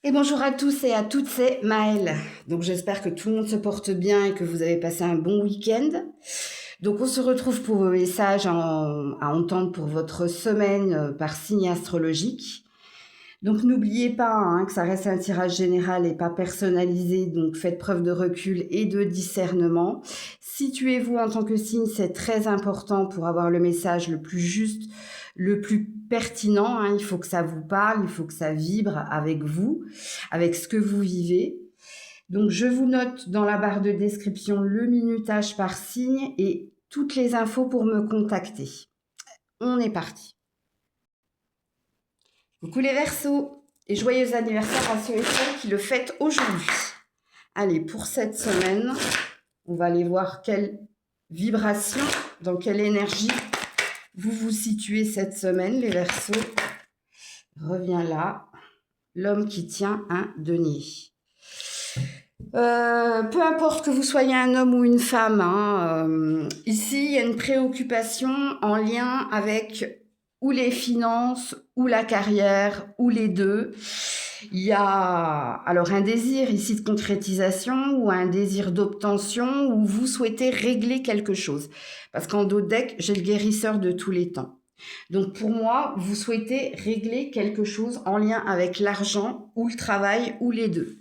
Et bonjour à tous et à toutes, c'est Maëlle. Donc j'espère que tout le monde se porte bien et que vous avez passé un bon week-end. Donc on se retrouve pour vos messages à entendre pour votre semaine par signe astrologique. Donc n'oubliez pas que ça reste un tirage général et pas personnalisé, donc faites preuve de recul et de discernement. Situez-vous en tant que signe, c'est très important pour avoir le message le plus juste, le plus pertinent. Il faut que ça vous parle, il faut que ça vibre avec vous, avec ce que vous vivez. Donc je vous note dans la barre de description le minutage par signe et toutes les infos pour me contacter. On est parti. Coucou les Verseaux et joyeux anniversaire à ceux et celles qui le fêtent aujourd'hui. Allez, pour cette semaine, on va aller voir quelle vibration, dans quelle énergie vous vous situez cette semaine, les Verseaux. Reviens là, l'homme qui tient un denier. Peu importe que vous soyez un homme ou une femme, ici il y a une préoccupation en lien avec ou les finances, ou la carrière, ou les deux. Il y a alors un désir ici de concrétisation ou un désir d'obtention où vous souhaitez régler quelque chose. Parce qu'en dos de deck, j'ai le guérisseur de tous les temps. Donc pour moi, vous souhaitez régler quelque chose en lien avec l'argent ou le travail ou les deux.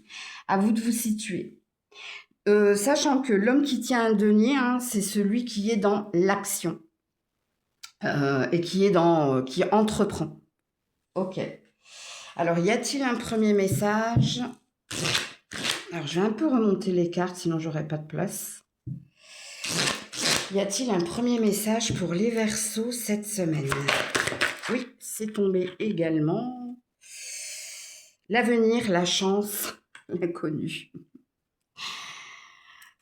À vous de vous situer. Sachant que l'homme qui tient un denier, c'est celui qui est dans l'action. Et qui entreprend. Ok. Alors, y a-t-il un premier message? Alors, je vais un peu remonter les cartes, sinon j'aurai pas de place. Y a-t-il un premier message pour les Verseaux cette semaine? Oui, c'est tombé également. L'avenir, la chance, l'inconnu.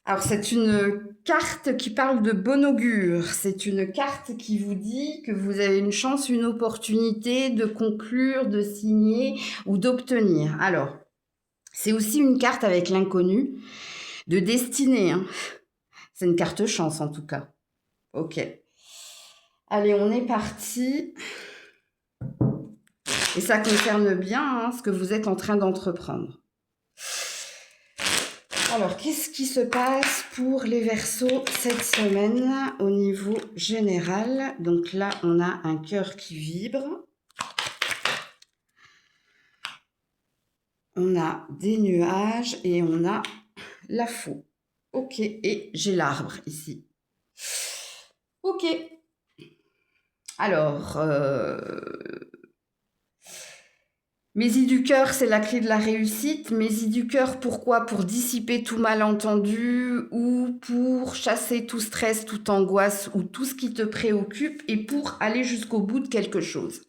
Alors, c'est une carte qui parle de bon augure. C'est une carte qui vous dit que vous avez une chance, une opportunité de conclure, de signer ou d'obtenir. Alors, c'est aussi une carte avec l'inconnu, de destinée. C'est une carte chance, en tout cas. Ok. Allez, on est parti. Et ça concerne bien ce que vous êtes en train d'entreprendre. Alors, qu'est-ce qui se passe pour les Verseaux cette semaine au niveau général? Donc là, on a un cœur qui vibre. On a des nuages et on a la faux. Ok, et j'ai l'arbre ici. Ok. Alors, Mésie du cœur, c'est la clé de la réussite. Mésie du cœur, pourquoi? Pour dissiper tout malentendu ou pour chasser tout stress, toute angoisse ou tout ce qui te préoccupe et pour aller jusqu'au bout de quelque chose.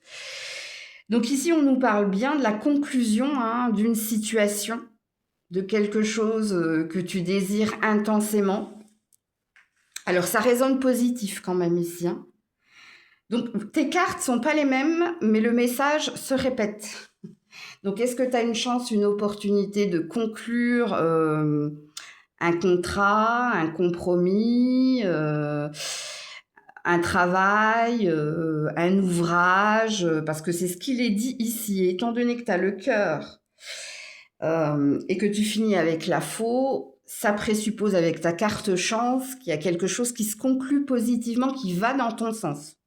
Donc ici, on nous parle bien de la conclusion d'une situation, de quelque chose que tu désires intensément. Alors, ça résonne positif quand même ici. Donc, tes cartes sont pas les mêmes, mais le message se répète. Donc, est-ce que tu as une chance, une opportunité de conclure un contrat, un compromis, un travail, un ouvrage? Parce que c'est ce qu'il est dit ici. Étant donné que tu as le cœur et que tu finis avec la faux, ça présuppose avec ta carte chance qu'il y a quelque chose qui se conclut positivement, qui va dans ton sens.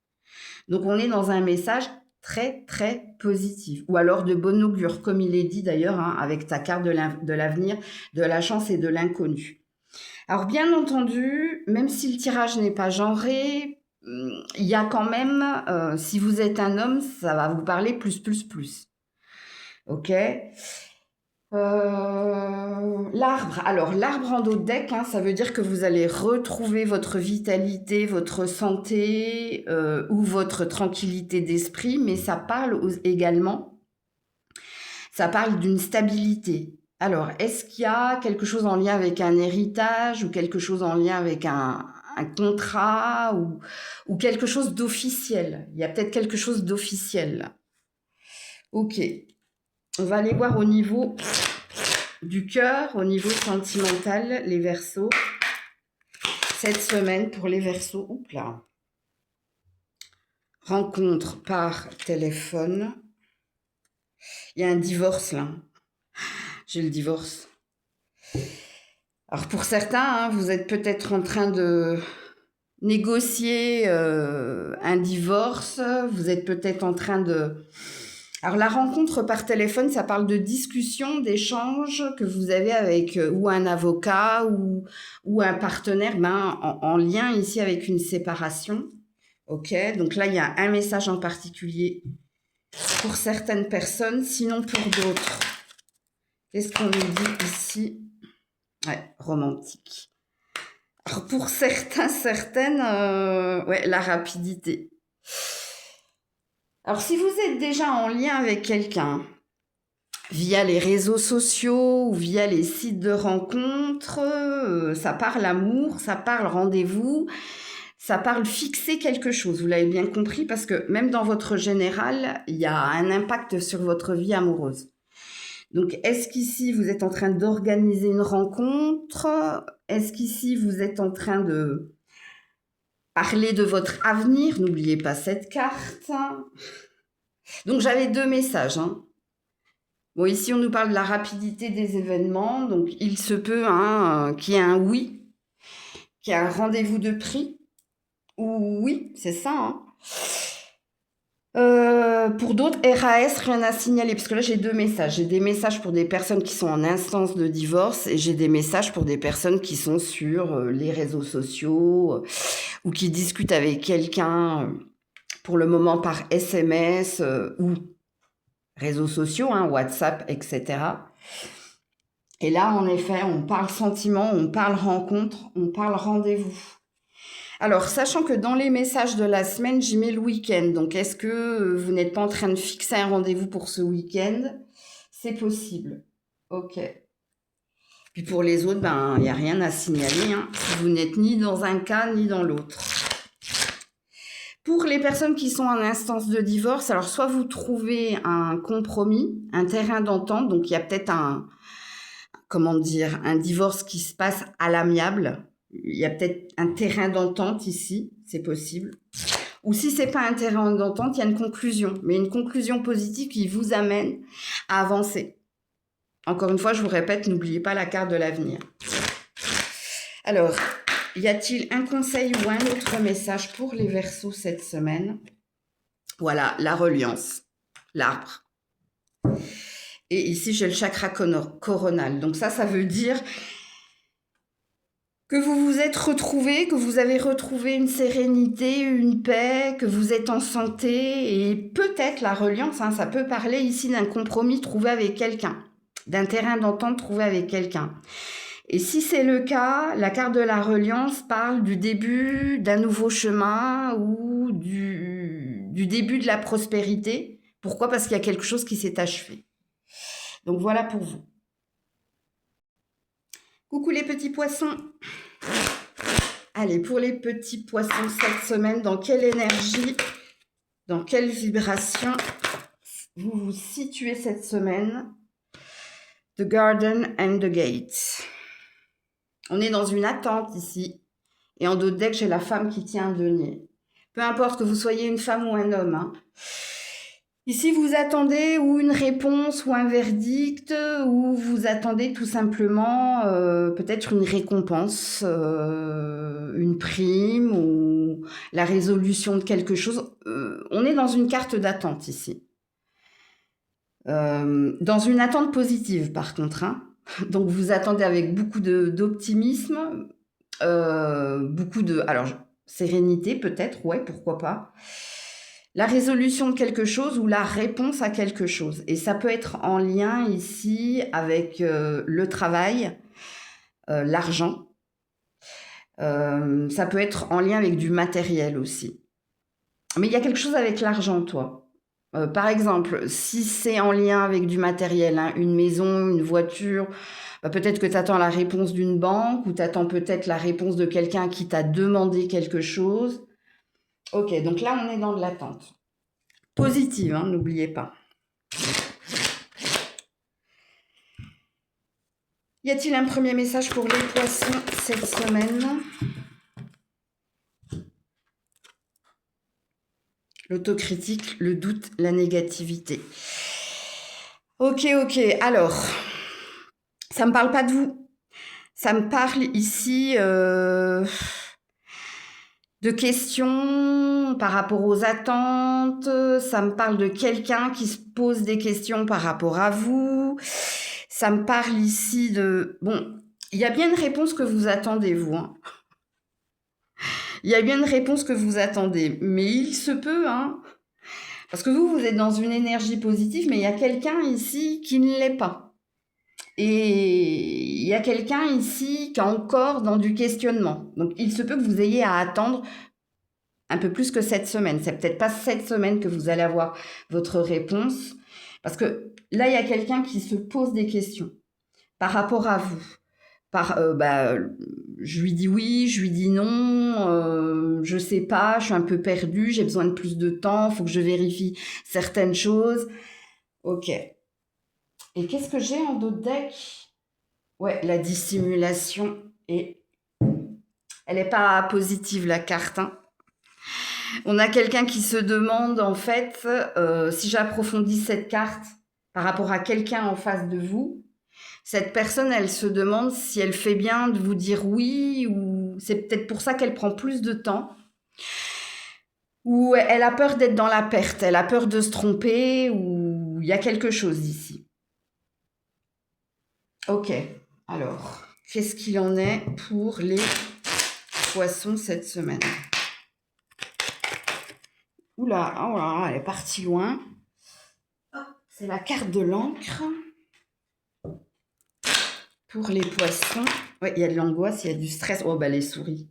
Donc, on est dans un message très, très positif. Ou alors de bon augure, comme il est dit d'ailleurs, avec ta carte de l'avenir, de la chance et de l'inconnu. Alors, bien entendu, même si le tirage n'est pas genré, il y a quand même, si vous êtes un homme, ça va vous parler plus, plus, plus. Ok. L'arbre. Alors, l'arbre en dos de deck, ça veut dire que vous allez retrouver votre vitalité, votre santé ou votre tranquillité d'esprit, mais ça parle également, ça parle d'une stabilité. Alors, est-ce qu'il y a quelque chose en lien avec un héritage ou quelque chose en lien avec un contrat ou quelque chose d'officiel? Il y a peut-être quelque chose d'officiel là. Ok. On va aller voir au niveau du cœur, au niveau sentimental, les Verseaux. Cette semaine pour les Verseaux. Oups là. Rencontre par téléphone. Il y a un divorce là. J'ai le divorce. Alors pour certains, hein, vous êtes peut-être en train de négocier un divorce, vous êtes peut-être en train de... Alors la rencontre par téléphone, ça parle de discussion, d'échange que vous avez avec ou un avocat ou un partenaire en lien ici avec une séparation. Ok, donc là il y a un message en particulier pour certaines personnes, sinon pour d'autres. Qu'est-ce qu'on nous dit ici? Ouais, romantique. Alors pour certains, certaines, ouais, la rapidité. Alors si vous êtes déjà en lien avec quelqu'un, via les réseaux sociaux ou via les sites de rencontres, ça parle amour, ça parle rendez-vous, ça parle fixer quelque chose. Vous l'avez bien compris parce que même dans votre général, il y a un impact sur votre vie amoureuse. Donc, est-ce qu'ici, vous êtes en train d'organiser une rencontre? Est-ce qu'ici, vous êtes en train de parler de votre avenir? N'oubliez pas cette carte. Donc, j'avais 2 messages. Hein. Bon, ici, on nous parle de la rapidité des événements. Donc, il se peut qu'il y ait un oui, qu'il y ait un rendez-vous de prix. Ou oui, c'est ça. Hein. Pour d'autres, RAS, rien à signaler. Parce que là, j'ai 2 messages. J'ai des messages pour des personnes qui sont en instance de divorce et j'ai des messages pour des personnes qui sont sur les réseaux sociaux ou qui discutent avec quelqu'un pour le moment par SMS ou réseaux sociaux, hein, WhatsApp, etc. Et là, en effet, on parle sentiment, on parle rencontre, on parle rendez-vous. Alors, sachant que dans les messages de la semaine, j'y mets le week-end. Donc, est-ce que vous n'êtes pas en train de fixer un rendez-vous pour ce week-end? C'est possible. Ok. Puis pour les autres, il n'y a rien à signaler. Hein, si vous n'êtes ni dans un cas, ni dans l'autre. Pour les personnes qui sont en instance de divorce, alors soit vous trouvez un compromis, un terrain d'entente. Donc, il y a peut-être un divorce qui se passe à l'amiable. Il y a peut-être un terrain d'entente ici, c'est possible. Ou si c'est pas un terrain d'entente, il y a une conclusion, mais une conclusion positive qui vous amène à avancer. Encore une fois, je vous répète, n'oubliez pas la carte de l'avenir. Alors, y a-t-il un conseil ou un autre message pour les Verseaux cette semaine? Voilà, la reliance, l'arbre. Et ici, j'ai le chakra coronal. Donc ça veut dire que vous vous êtes retrouvés, que vous avez retrouvé une sérénité, une paix, que vous êtes en santé et peut-être la reliance, hein, ça peut parler ici d'un compromis trouvé avec quelqu'un, d'un terrain d'entente trouvé avec quelqu'un. Et si c'est le cas, la carte de la reliance parle du début d'un nouveau chemin ou du début de la prospérité. Pourquoi? Parce qu'il y a quelque chose qui s'est achevé. Donc voilà pour vous. Coucou les petits poissons. Allez, pour les petits poissons cette semaine, dans quelle énergie, dans quelle vibration vous vous situez cette semaine? The Garden and the Gate. On est dans une attente ici. Et en dos de deck, j'ai la femme qui tient un denier. Peu importe que vous soyez une femme ou un homme. Hein. Ici, vous attendez ou une réponse ou un verdict, ou vous attendez tout simplement peut-être une récompense, une prime ou la résolution de quelque chose. On est dans une carte d'attente ici. Dans une attente positive, par contre. Hein. Donc, vous attendez avec beaucoup d'optimisme, beaucoup de... Alors, sérénité peut-être, ouais, pourquoi pas. La résolution de quelque chose ou la réponse à quelque chose. Et ça peut être en lien ici avec le travail, l'argent. Ça peut être en lien avec du matériel aussi. Mais il y a quelque chose avec l'argent, toi. Par exemple, si c'est en lien avec du matériel, hein, une maison, une voiture, peut-être que tu attends la réponse d'une banque ou tu attends peut-être la réponse de quelqu'un qui t'a demandé quelque chose. Ok, donc là, on est dans de l'attente. Positive, hein, n'oubliez pas. Y a-t-il un premier message pour les poissons cette semaine? L'autocritique, le doute, la négativité. Ok, alors, Ça me parle pas de vous. Ça me parle ici de questions par rapport aux attentes. Ça me parle de quelqu'un qui se pose des questions par rapport à vous. Ça me parle ici de... Bon, il y a bien une réponse que vous attendez, vous. Hein. Il y a bien une réponse que vous attendez. Mais il se peut, hein. Parce que vous êtes dans une énergie positive, mais il y a quelqu'un ici qui ne l'est pas. Et il y a quelqu'un ici qui est encore dans du questionnement. Donc, il se peut que vous ayez à attendre un peu plus que cette semaine. C'est peut-être pas cette semaine que vous allez avoir votre réponse. Parce que là, il y a quelqu'un qui se pose des questions par rapport à vous. Je lui dis oui, je lui dis non, je sais pas, je suis un peu perdue, j'ai besoin de plus de temps, faut que je vérifie certaines choses. Ok. Et qu'est-ce que j'ai en dos de deck? Ouais, la dissimulation. Et elle n'est pas positive, la carte. Hein. On a quelqu'un qui se demande, en fait, si j'approfondis cette carte par rapport à quelqu'un en face de vous, cette personne, elle se demande si elle fait bien de vous dire oui, ou c'est peut-être pour ça qu'elle prend plus de temps, ou elle a peur d'être dans la perte, elle a peur de se tromper, ou il y a quelque chose ici. Ok, alors, qu'est-ce qu'il en est pour les poissons cette semaine? Oula, oh là, elle est partie loin. C'est la carte de l'encre. Pour les poissons, ouais, il y a de l'angoisse, il y a du stress. Oh, bah les souris.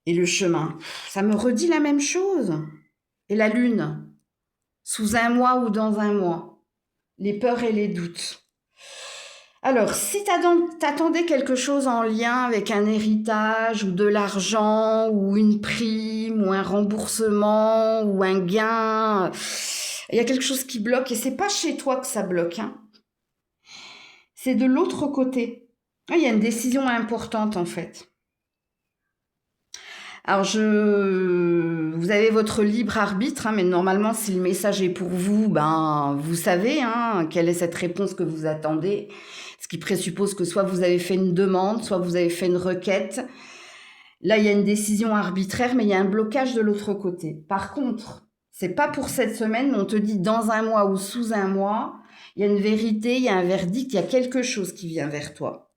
Et le chemin. Ça me redit la même chose. Et la lune. Sous un mois ou dans un mois. Les peurs et les doutes. Alors, si t'attendais quelque chose en lien avec un héritage ou de l'argent ou une prime ou un remboursement ou un gain, il y a quelque chose qui bloque et c'est pas chez toi que ça bloque. Hein. C'est de l'autre côté. Il y a une décision importante en fait. Alors, vous avez votre libre arbitre, hein, mais normalement, si le message est pour vous, ben, vous savez hein, quelle est cette réponse que vous attendez. Ce qui présuppose que soit vous avez fait une demande, soit vous avez fait une requête. Là, il y a une décision arbitraire, mais il y a un blocage de l'autre côté. Par contre, c'est pas pour cette semaine, mais on te dit dans un mois ou sous un mois, il y a une vérité, il y a un verdict, il y a quelque chose qui vient vers toi.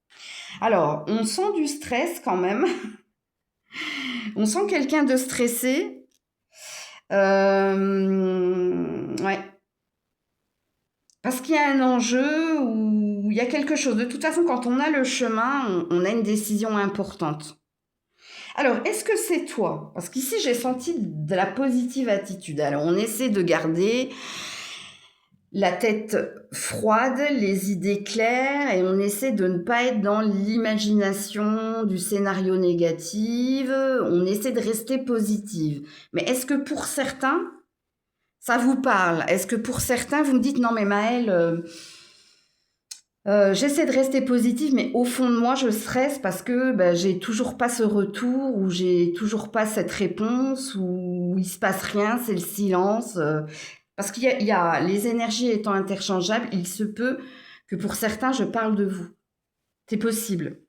Alors, on sent du stress quand même. On sent quelqu'un de stressé. Ouais. Parce qu'il y a un enjeu où il y a quelque chose. De toute façon, quand on a le chemin, on a une décision importante. Alors, est-ce que c'est toi? Parce qu'ici, j'ai senti de la positive attitude. Alors, on essaie de garder la tête froide, les idées claires, et on essaie de ne pas être dans l'imagination du scénario négatif. On essaie de rester positive. Mais est-ce que pour certains, ça vous parle? Est-ce que pour certains, vous me dites, non mais Maëlle, j'essaie de rester positive, mais au fond de moi, je stresse parce que j'ai toujours pas ce retour, ou j'ai toujours pas cette réponse, ou il se passe rien, c'est le silence. Parce qu'il y a les énergies étant interchangeables, il se peut que pour certains, je parle de vous. C'est possible.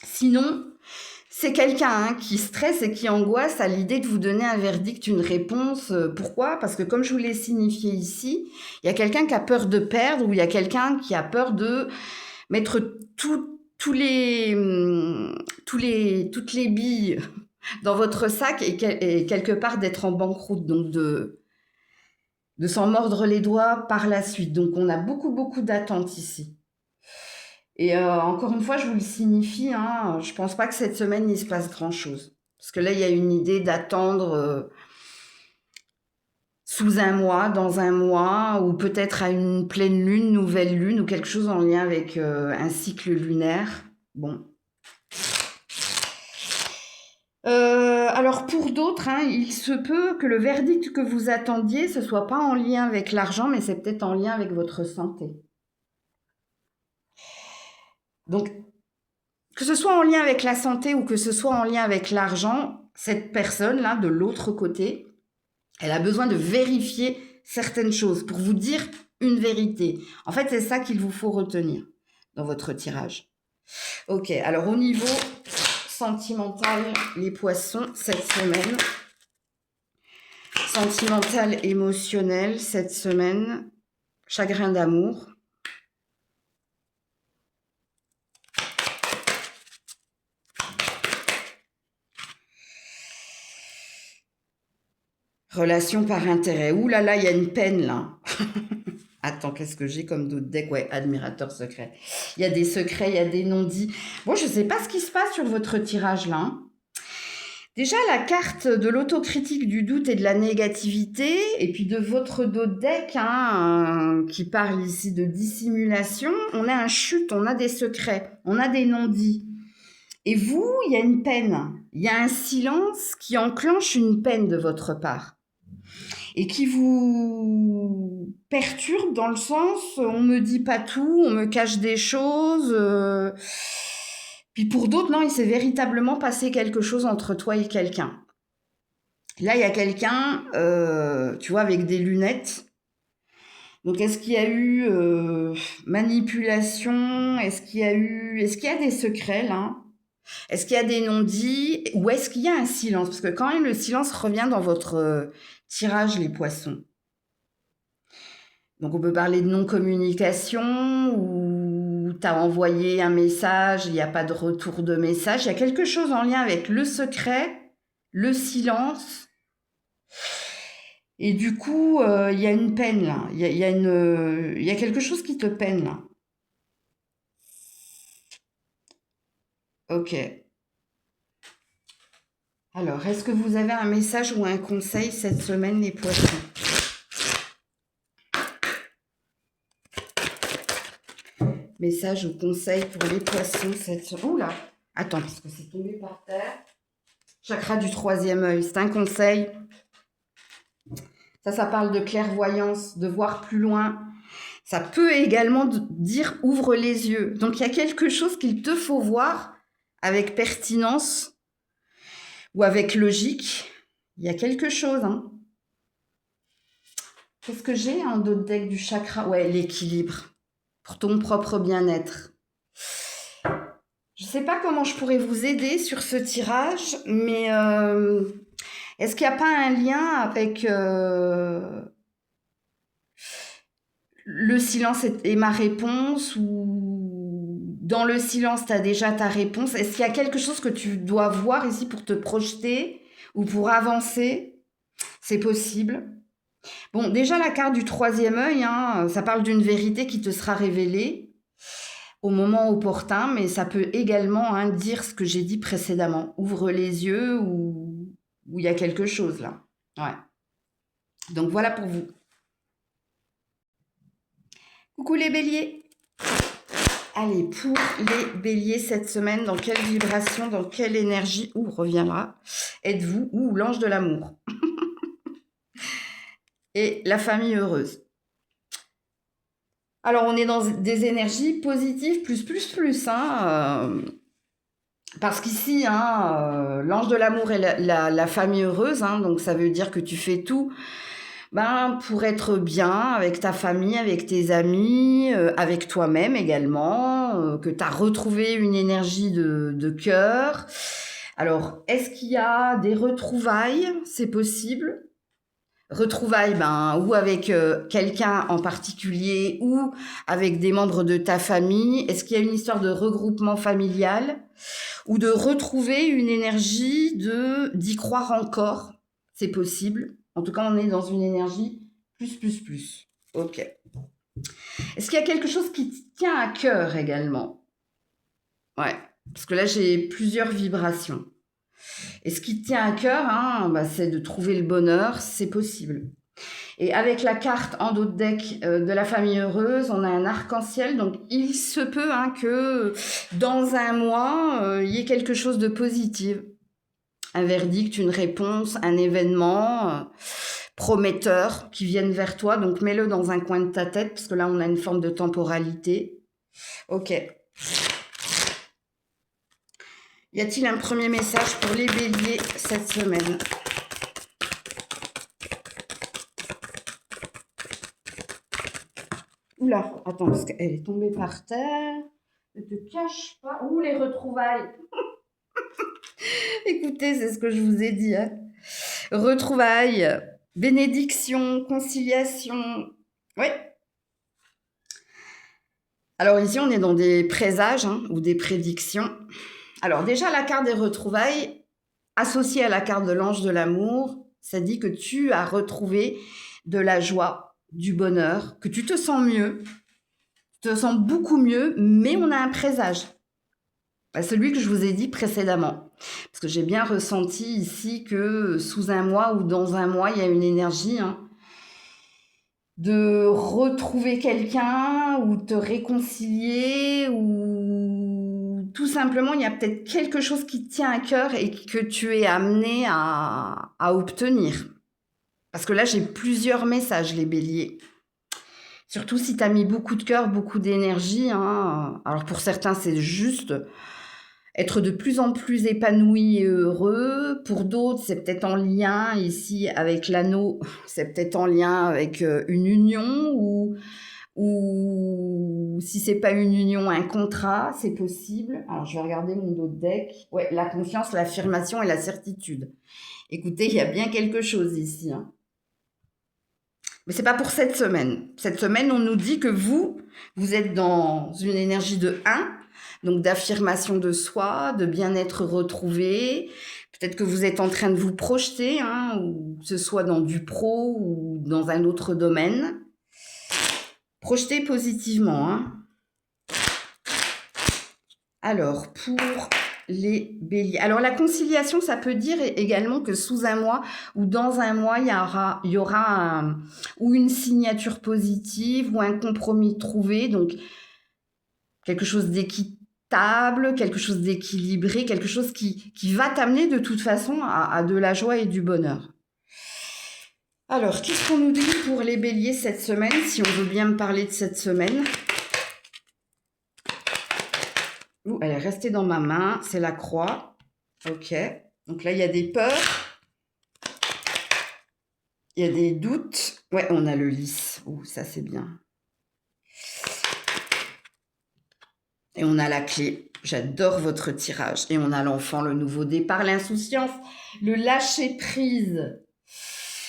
Sinon, c'est quelqu'un hein, qui stresse et qui angoisse à l'idée de vous donner un verdict, une réponse. Pourquoi? Parce que comme je vous l'ai signifié ici, il y a quelqu'un qui a peur de perdre ou il y a quelqu'un qui a peur de mettre toutes les billes dans votre sac et quelque part d'être en banqueroute, donc de s'en mordre les doigts par la suite. Donc on a beaucoup d'attentes ici. Et encore une fois, je vous le signifie, hein, je pense pas que cette semaine, il se passe grand-chose. Parce que là, il y a une idée d'attendre sous un mois, dans un mois, ou peut-être à une pleine lune, nouvelle lune, ou quelque chose en lien avec un cycle lunaire. Bon. Alors pour d'autres, hein, il se peut que le verdict que vous attendiez, ce soit pas en lien avec l'argent, mais c'est peut-être en lien avec votre santé. Donc, que ce soit en lien avec la santé ou que ce soit en lien avec l'argent, cette personne-là, de l'autre côté, elle a besoin de vérifier certaines choses pour vous dire une vérité. En fait, c'est ça qu'il vous faut retenir. dans votre tirage. Ok, alors au niveau sentimental, les poissons, cette semaine. Sentimental, émotionnel, cette semaine. Chagrin d'amour. Relation par intérêt. Ouh là là, il y a une peine là. Attends, qu'est-ce que j'ai comme d'autres decks? Ouais, admirateur secret. Il y a des secrets, il y a des non-dits. Bon, je ne sais pas ce qui se passe sur votre tirage là. Hein. Déjà, la carte de l'autocritique, du doute et de la négativité, et puis de votre dos de deck, hein, qui parle ici de dissimulation, on a un chute, on a des secrets, on a des non-dits. Et vous, il y a une peine, il y a un silence qui enclenche une peine de votre part et qui vous perturbe dans le sens on me dit pas tout, on me cache des choses. Puis pour d'autres, non, il s'est véritablement passé quelque chose entre toi et quelqu'un. Là, il y a quelqu'un, tu vois, avec des lunettes. Donc, est-ce qu'il y a eu manipulation? Est-ce qu'il y a des secrets là? Est-ce qu'il y a des non-dits? Ou est-ce qu'il y a un silence? Parce que quand même, le silence revient dans votre tirage, les poissons. Donc, on peut parler de non-communication ou tu as envoyé un message, il n'y a pas de retour de message. Il y a quelque chose en lien avec le secret, le silence. Et du coup, il y a une peine là. Il y a quelque chose qui te peine là. Ok. Alors, est-ce que vous avez un message ou un conseil cette semaine, les poissons? Message ou conseil pour les poissons cette semaine? Oula! Attends, parce que c'est tombé par terre. Chakra du troisième œil, c'est un conseil. Ça parle de clairvoyance, de voir plus loin. Ça peut également dire ouvre les yeux. Donc, il y a quelque chose qu'il te faut voir avec pertinence ou avec logique. Il y a quelque chose, hein. Qu'est-ce que j'ai en d'autres deck du chakra? Ouais, l'équilibre. Pour ton propre bien-être. Je ne sais pas comment je pourrais vous aider sur ce tirage, mais est-ce qu'il n'y a pas un lien avec le silence est ma réponse ou dans le silence, tu as déjà ta réponse? Est-ce qu'il y a quelque chose que tu dois voir ici pour te projeter ou pour avancer? C'est possible. Bon, déjà, la carte du troisième œil, hein, ça parle d'une vérité qui te sera révélée au moment opportun, mais ça peut également dire ce que j'ai dit précédemment. Ouvre les yeux ou il y a quelque chose là. Ouais. Donc voilà pour vous. Coucou les béliers. Allez, pour les béliers cette semaine, dans quelle vibration, dans quelle énergie, reviendra, êtes-vous, l'ange de l'amour et la famille heureuse. Alors, on est dans des énergies positives, plus, hein, parce qu'ici, hein, l'ange de l'amour et la famille heureuse, hein, donc ça veut dire que tu fais tout pour être bien avec ta famille, avec tes amis, avec toi-même également, que tu as retrouvé une énergie de cœur. Alors, est-ce qu'il y a des retrouvailles? C'est possible. Retrouvailles, ou avec quelqu'un en particulier ou avec des membres de ta famille. Est-ce qu'il y a une histoire de regroupement familial ou de retrouver une énergie d'y croire encore? C'est possible. En tout cas, on est dans une énergie plus. Ok. Est-ce qu'il y a quelque chose qui te tient à cœur également? Ouais, parce que là, j'ai plusieurs vibrations. Et ce qui te tient à cœur, c'est de trouver le bonheur, c'est possible. Et avec la carte en dos de deck de la famille heureuse, on a un arc-en-ciel. Donc, il se peut que dans un mois, il y ait quelque chose de positif. Un verdict, une réponse, un événement prometteur qui vienne vers toi. Donc, mets-le dans un coin de ta tête parce que là, on a une forme de temporalité. Ok. Y a-t-il un premier message pour les béliers cette semaine? Oula, attends, parce qu'elle est tombée par terre. Ne te cache pas. Ouh, les retrouvailles. Écoutez, c'est ce que je vous ai dit, hein. Retrouvailles, bénédiction, conciliation. Oui. Alors ici, on est dans des présages, hein, ou des prédictions. Alors déjà, la carte des retrouvailles, associée à la carte de l'ange de l'amour, ça dit que tu as retrouvé de la joie, du bonheur, que tu te sens mieux, tu te sens beaucoup mieux, mais on a un présage. Celui que je vous ai dit précédemment. Parce que j'ai bien ressenti ici que sous un mois ou dans un mois, il y a une énergie, hein, de retrouver quelqu'un ou te réconcilier ou tout simplement, il y a peut-être quelque chose qui te tient à cœur et que tu es amené à obtenir. Parce que là, j'ai plusieurs messages, les béliers. Surtout si tu as mis beaucoup de cœur, beaucoup d'énergie, hein. Alors pour certains, c'est juste être de plus en plus épanoui et heureux. Pour d'autres, c'est peut-être en lien ici avec l'anneau, c'est peut-être en lien avec une union ou si c'est pas une union, un contrat, c'est possible. Alors je vais regarder mon dos de deck. Ouais, la confiance, l'affirmation et la certitude. Écoutez, il y a bien quelque chose ici, hein. Mais c'est pas pour cette semaine. Cette semaine, on nous dit que vous êtes dans une énergie de 1, donc d'affirmation de soi, de bien-être retrouvé. Peut-être que vous êtes en train de vous projeter, hein, ou que ce soit dans du pro ou dans un autre domaine. Projetez positivement, hein. Alors, pour les béliers. Alors, la conciliation, ça peut dire également que sous un mois ou dans un mois, il y aura ou une signature positive ou un compromis trouvé. Donc, quelque chose d'équitable, quelque chose d'équilibré, quelque chose qui va t'amener de toute façon à de la joie et du bonheur. Alors, qu'est-ce qu'on nous dit pour les béliers cette semaine, si on veut bien me parler de cette semaine? Ouh, elle est restée dans ma main, c'est la croix. Ok. Donc là, il y a des peurs. Il y a des doutes. Ouais, on a le lys. Ouh, ça, c'est bien. Et on a la clé. J'adore votre tirage. Et on a l'enfant, le nouveau départ, l'insouciance, le lâcher-prise.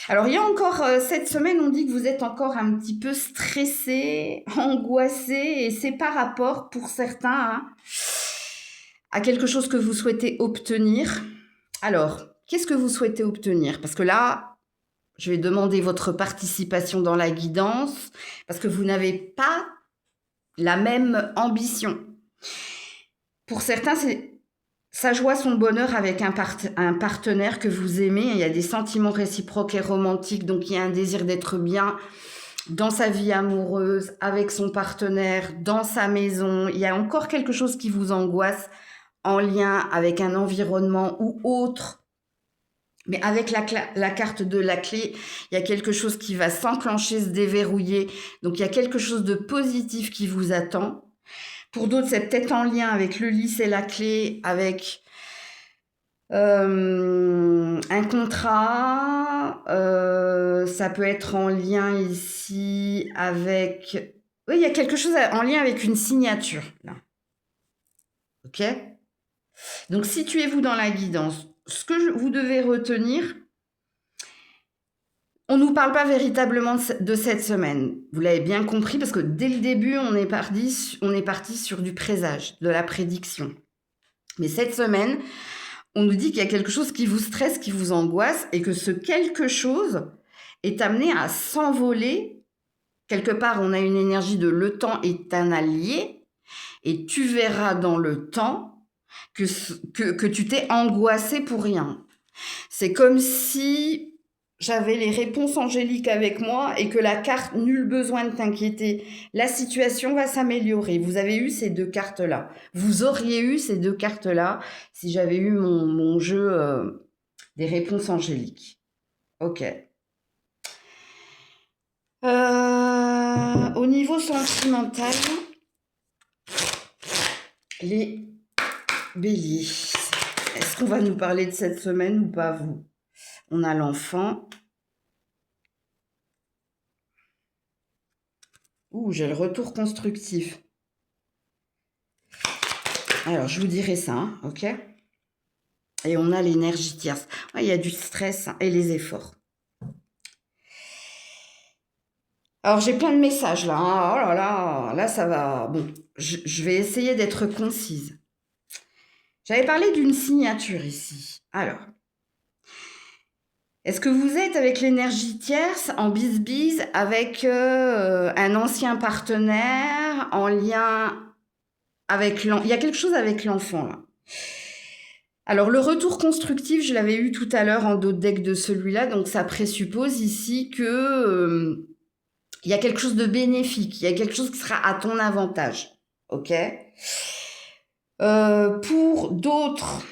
Alors, il y a encore, cette semaine, on dit que vous êtes encore un petit peu stressé, angoissé. Et c'est par rapport, pour certains, hein, à quelque chose que vous souhaitez obtenir. Alors, qu'est-ce que vous souhaitez obtenir? Parce que là, je vais demander votre participation dans la guidance, parce que vous n'avez pas la même ambition. Pour certains, c'est sa joie, son bonheur avec un partenaire que vous aimez. Il y a des sentiments réciproques et romantiques, donc il y a un désir d'être bien dans sa vie amoureuse, avec son partenaire, dans sa maison. Il y a encore quelque chose qui vous angoisse en lien avec un environnement ou autre. Mais avec la carte de la clé, il y a quelque chose qui va s'enclencher, se déverrouiller. Donc, il y a quelque chose de positif qui vous attend. Pour d'autres, c'est peut-être en lien avec le lys et la clé, avec un contrat. Ça peut être en lien ici avec... Oui, il y a quelque chose en lien avec une signature, là. Ok? Donc, situez-vous dans la guidance. Ce que vous devez retenir, on ne nous parle pas véritablement de cette semaine. Vous l'avez bien compris, parce que dès le début, on est parti sur du présage, de la prédiction. Mais cette semaine, on nous dit qu'il y a quelque chose qui vous stresse, qui vous angoisse, et que ce quelque chose est amené à s'envoler. Quelque part, on a une énergie de le temps est un allié, et tu verras dans le temps que tu t'es angoissé pour rien. C'est comme si j'avais les réponses angéliques avec moi et que la carte nul besoin de t'inquiéter. La situation va s'améliorer. Vous avez eu ces deux cartes-là. Vous auriez eu ces deux cartes-là si j'avais eu mon jeu des réponses angéliques. Ok. Au niveau sentimental, les béliers. Est-ce qu'on va nous parler de cette semaine ou pas, vous? On a l'enfant. Ouh, j'ai le retour constructif. Alors, je vous dirai ça, hein, ok? Et on a l'énergie tierce. Ouais, il y a du stress et les efforts. Alors, j'ai plein de messages là, hein. Oh là là, là, ça va. Bon, je vais essayer d'être concise. J'avais parlé d'une signature ici. Alors, est-ce que vous êtes avec l'énergie tierce en bise-bise avec un ancien partenaire en lien avec l'enfant? Il y a quelque chose avec l'enfant là. Alors, le retour constructif, je l'avais eu tout à l'heure en dos de deck de celui-là, donc ça présuppose ici que il y a quelque chose de bénéfique, il y a quelque chose qui sera à ton avantage, ok? Pour d'autres,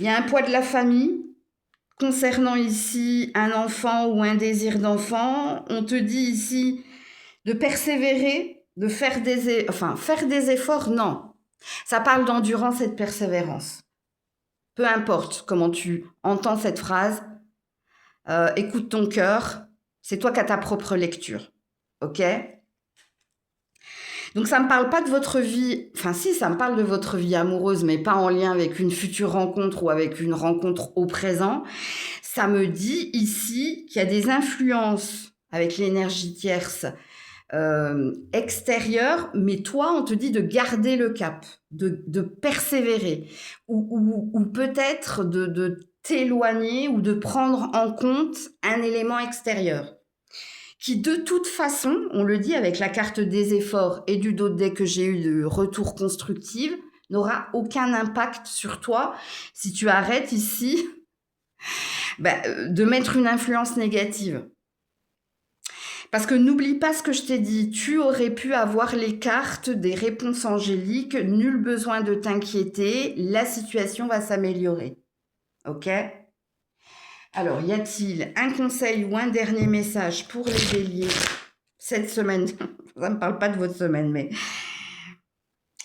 il y a un poids de la famille. Concernant ici un enfant ou un désir d'enfant, on te dit ici de persévérer, de faire faire des efforts, non. Ça parle d'endurance et de persévérance. Peu importe comment tu entends cette phrase, écoute ton cœur, c'est toi qui as ta propre lecture, ok? Donc ça ne me parle pas de votre vie, enfin si, ça me parle de votre vie amoureuse, mais pas en lien avec une future rencontre ou avec une rencontre au présent. Ça me dit ici qu'il y a des influences avec l'énergie tierce extérieure, mais toi, on te dit de garder le cap, de persévérer, ou peut-être de t'éloigner ou de prendre en compte un élément extérieur qui de toute façon, on le dit avec la carte des efforts et du dos de deck que j'ai eu de retour constructif, n'aura aucun impact sur toi si tu arrêtes ici de mettre une influence négative. Parce que n'oublie pas ce que je t'ai dit, tu aurais pu avoir les cartes des réponses angéliques, nul besoin de t'inquiéter, la situation va s'améliorer. Ok ? Alors, y a-t-il un conseil ou un dernier message pour les béliers cette semaine? Ça ne me parle pas de votre semaine, mais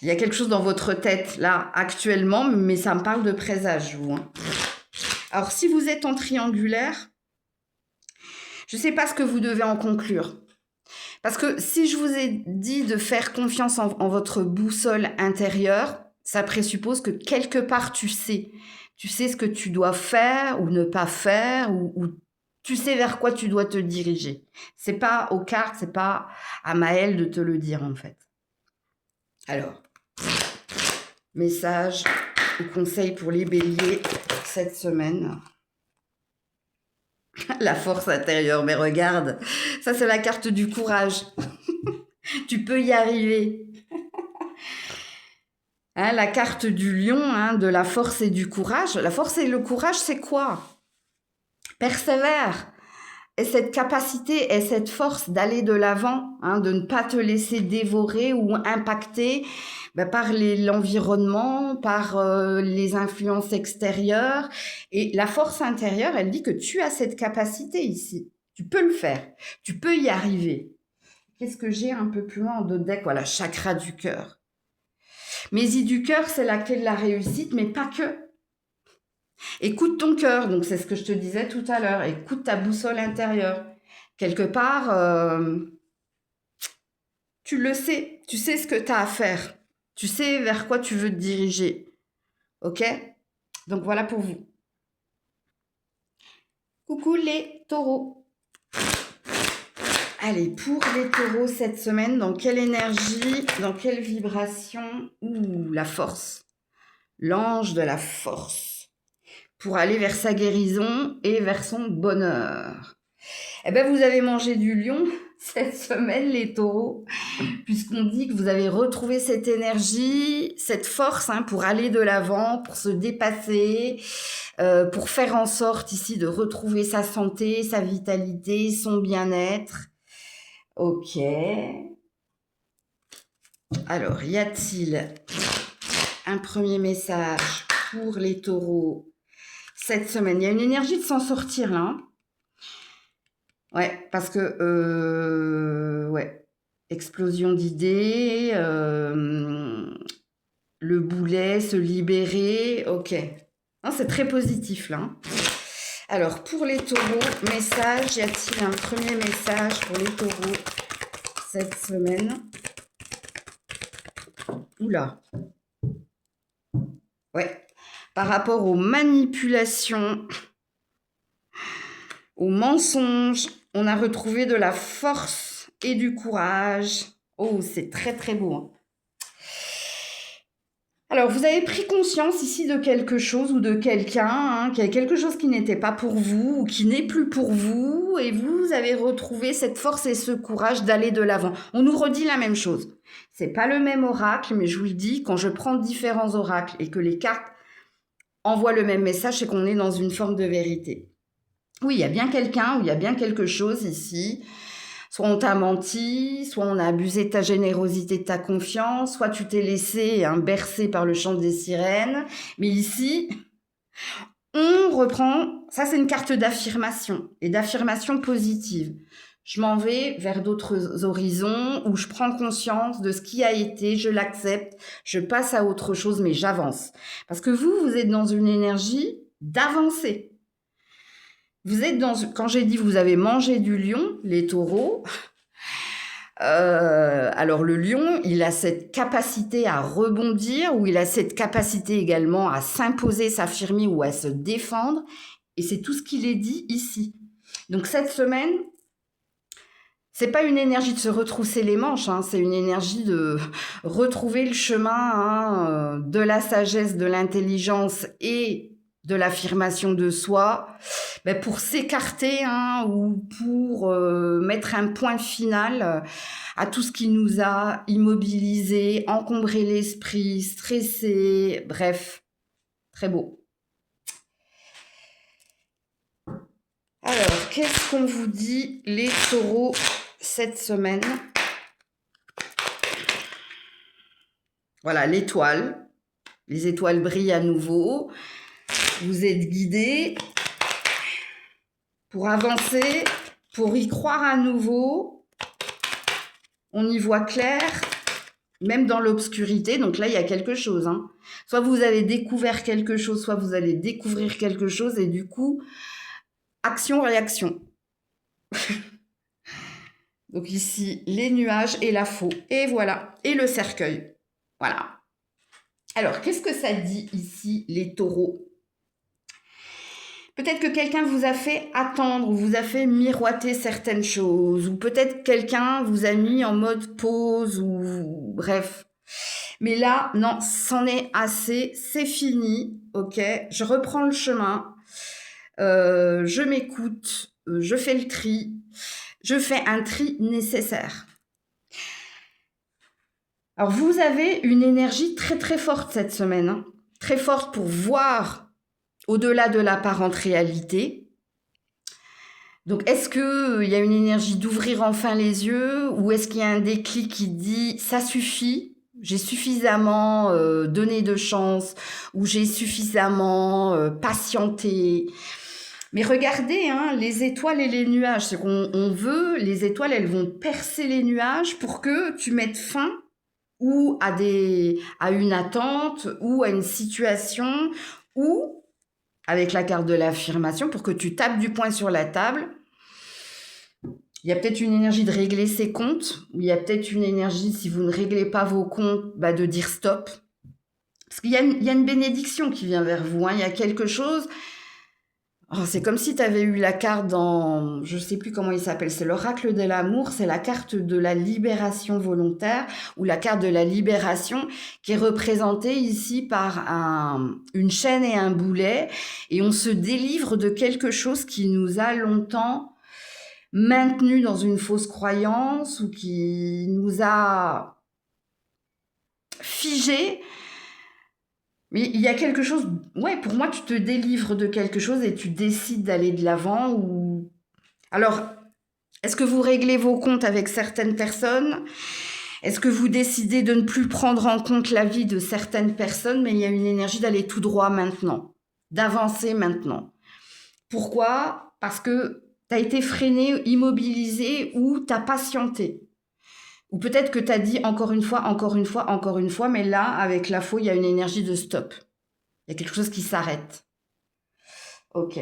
il y a quelque chose dans votre tête, là, actuellement, mais ça me parle de présage, vous. Hein. Alors, si vous êtes en triangulaire, je ne sais pas ce que vous devez en conclure. Parce que si je vous ai dit de faire confiance en votre boussole intérieure, ça présuppose que quelque part tu sais. Tu sais ce que tu dois faire ou ne pas faire, ou tu sais vers quoi tu dois te diriger. C'est pas aux cartes, c'est pas à Maëlle de te le dire en fait. Alors, message ou conseil pour les béliers cette semaine. La force intérieure, mais regarde, ça c'est la carte du courage. Tu peux y arriver. Hein, la carte du lion, hein, de la force et du courage. La force et le courage, c'est quoi? Persévère. Et cette capacité et cette force d'aller de l'avant, hein, de ne pas te laisser dévorer ou impacter par l'environnement, par les influences extérieures. Et la force intérieure, elle dit que tu as cette capacité ici. Tu peux le faire. Tu peux y arriver. Qu'est-ce que j'ai un peu plus loin en dos de deck? Voilà, chakra du cœur. Mésie du cœur, c'est la clé de la réussite, mais pas que. Écoute ton cœur, donc c'est ce que je te disais tout à l'heure. Écoute ta boussole intérieure. Quelque part, tu le sais. Tu sais ce que tu as à faire. Tu sais vers quoi tu veux te diriger. Ok? Donc voilà pour vous. Coucou les taureaux. Allez, pour les taureaux cette semaine, dans quelle énergie, dans quelle vibration? Ouh, la force. L'ange de la force. Pour aller vers sa guérison et vers son bonheur. Eh bien, vous avez mangé du lion cette semaine, les taureaux, puisqu'on dit que vous avez retrouvé cette énergie, cette force pour aller de l'avant, pour se dépasser, pour faire en sorte ici de retrouver sa santé, sa vitalité, son bien-être. Ok. Alors, y a-t-il un premier message pour les taureaux cette semaine? Il y a une énergie de s'en sortir là. Hein. Ouais, parce que, ouais, explosion d'idées, le boulet, se libérer, ok. Non, c'est très positif là. Hein. Alors, pour les taureaux, message, y a-t-il un premier message pour les taureaux cette semaine? Oula. Ouais. Par rapport aux manipulations, aux mensonges, on a retrouvé de la force et du courage. Oh, c'est très très beau, hein. Alors, vous avez pris conscience ici de quelque chose ou de quelqu'un, hein, qu'il y a quelque chose qui n'était pas pour vous ou qui n'est plus pour vous, et vous avez retrouvé cette force et ce courage d'aller de l'avant. On nous redit la même chose. C'est pas le même oracle, mais je vous le dis, quand je prends différents oracles et que les cartes envoient le même message, c'est qu'on est dans une forme de vérité. Oui, il y a bien quelqu'un ou il y a bien quelque chose ici. Soit on t'a menti, soit on a abusé de ta générosité, de ta confiance, soit tu t'es laissé bercer par le chant des sirènes. Mais ici, on reprend, ça c'est une carte d'affirmation et d'affirmation positive. Je m'en vais vers d'autres horizons où je prends conscience de ce qui a été, je l'accepte, je passe à autre chose, mais j'avance. Parce que vous êtes dans une énergie d'avancer. Vous êtes dans, quand j'ai dit vous avez mangé du lion, les taureaux, alors le lion, il a cette capacité à rebondir, ou il a cette capacité également à s'imposer, s'affirmer ou à se défendre, et c'est tout ce qu'il est dit ici. Donc cette semaine, c'est pas une énergie de se retrousser les manches, hein, c'est une énergie de retrouver le chemin de la sagesse, de l'intelligence et de l'affirmation de soi, pour s'écarter ou pour mettre un point final à tout ce qui nous a immobilisés, encombré l'esprit, stressé, bref, très beau. Alors, qu'est-ce qu'on vous dit, les taureaux, cette semaine? Voilà, l'étoile. Les étoiles brillent à nouveau. Vous êtes guidés pour avancer, pour y croire à nouveau. On y voit clair, même dans l'obscurité. Donc là, il y a quelque chose. Soit vous avez découvert quelque chose, soit vous allez découvrir quelque chose. Et du coup, action-réaction. Donc ici, les nuages et la faux. Et voilà. Et le cercueil. Voilà. Alors, qu'est-ce que ça dit ici, les taureaux? Peut-être que quelqu'un vous a fait attendre, ou vous a fait miroiter certaines choses, ou peut-être quelqu'un vous a mis en mode pause, ou bref. Mais là, non, c'en est assez, c'est fini, ok? Je reprends le chemin, je m'écoute, je fais le tri, je fais un tri nécessaire. Alors, vous avez une énergie très très forte cette semaine, très forte pour voir au-delà de l'apparente réalité. Donc, est-ce qu'il y a une énergie d'ouvrir enfin les yeux, ou est-ce qu'il y a un déclic qui dit « ça suffit, j'ai suffisamment donné de chance » ou « j'ai suffisamment patienté ». Mais regardez, les étoiles et les nuages, ce qu'on veut, les étoiles, elles vont percer les nuages pour que tu mettes fin ou à une attente ou à une situation, ou avec la carte de l'affirmation pour que tu tapes du poing sur la table. Il y a peut-être une énergie de régler ses comptes, ou il y a peut-être une énergie, si vous ne réglez pas vos comptes, de dire stop. Parce qu'il y a une bénédiction qui vient vers vous, il y a quelque chose. Oh, c'est comme si tu avais eu la carte dans, je ne sais plus comment il s'appelle, c'est l'oracle de l'amour, c'est la carte de la libération volontaire, ou la carte de la libération, qui est représentée ici par une chaîne et un boulet, et on se délivre de quelque chose qui nous a longtemps maintenu dans une fausse croyance, ou qui nous a figé. Mais il y a quelque chose, pour moi, tu te délivres de quelque chose et tu décides d'aller de l'avant. Ou alors, est-ce que vous réglez vos comptes avec certaines personnes? Est-ce que vous décidez de ne plus prendre en compte la vie de certaines personnes, mais il y a une énergie d'aller tout droit maintenant, d'avancer maintenant? Pourquoi? Parce que tu as été freiné, immobilisé, ou tu as patienté. Ou peut-être que tu as dit encore une fois, encore une fois, encore une fois, mais là, avec la faux, il y a une énergie de stop. Il y a quelque chose qui s'arrête. Ok.